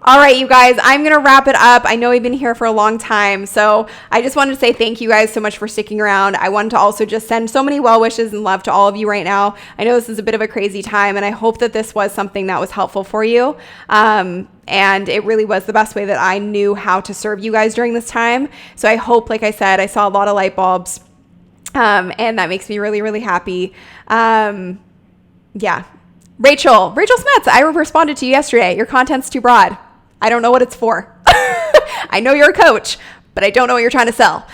All right, you guys, I'm going to wrap it up. I know we've been here for a long time, so I just wanted to say thank you guys so much for sticking around. I wanted to also just send so many well wishes and love to all of you right now. I know this is a bit of a crazy time, and I hope that this was something that was helpful for you. And it really was the best way that I knew how to serve you guys during this time. So I hope, like I said, I saw a lot of light bulbs, and that makes me really, really happy. Yeah. Rachel Smets, I responded to you yesterday. Your content's too broad. I don't know what it's for. I know you're a coach, but I don't know what you're trying to sell.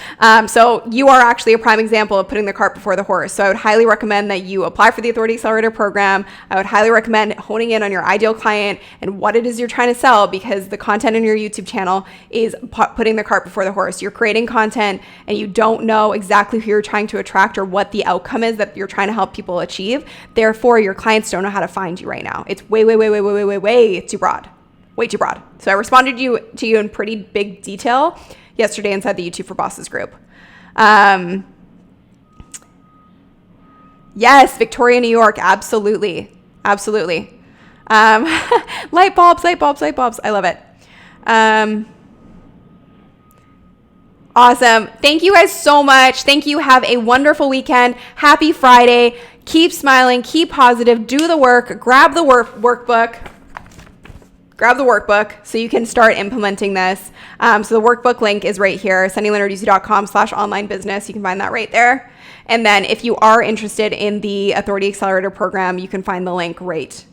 So you are actually a prime example of putting the cart before the horse. So I would highly recommend that you apply for the Authority Accelerator program. I would highly recommend honing in on your ideal client and what it is you're trying to sell, because the content in your YouTube channel is putting the cart before the horse. You're creating content and you don't know exactly who you're trying to attract or what the outcome is that you're trying to help people achieve. Therefore, your clients don't know how to find you right now. It's way too broad. Way too broad. So I responded to you in pretty big detail yesterday inside the YouTube for Bosses group. Yes, Victoria, New York. Absolutely. Absolutely. Light bulbs, light bulbs, light bulbs. I love it. Awesome. Thank you guys so much. Thank you. Have a wonderful weekend. Happy Friday. Keep smiling. Keep positive. Do the work. Grab the workbook. Grab the workbook so you can start implementing this. So the workbook link is right here, sunnylenarduzzi.com/online business. You can find that right there. And then if you are interested in the Authority Accelerator program, you can find the link right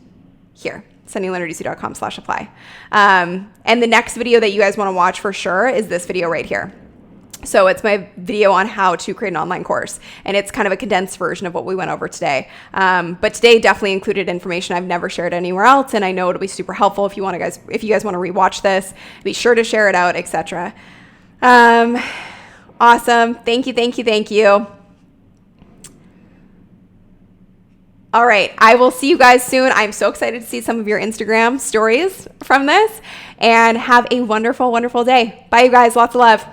here, sunnylenarduzzi.com/apply. And the next video that you guys want to watch for sure is this video right here. So it's my video on how to create an online course, and it's kind of a condensed version of what we went over today. But today definitely included information I've never shared anywhere else, and I know it'll be super helpful if you guys want to rewatch this. Be sure to share it out, etc. Awesome. Thank you. All right, I will see you guys soon. I'm so excited to see some of your Instagram stories from this, and have a wonderful, wonderful day. Bye, you guys. Lots of love.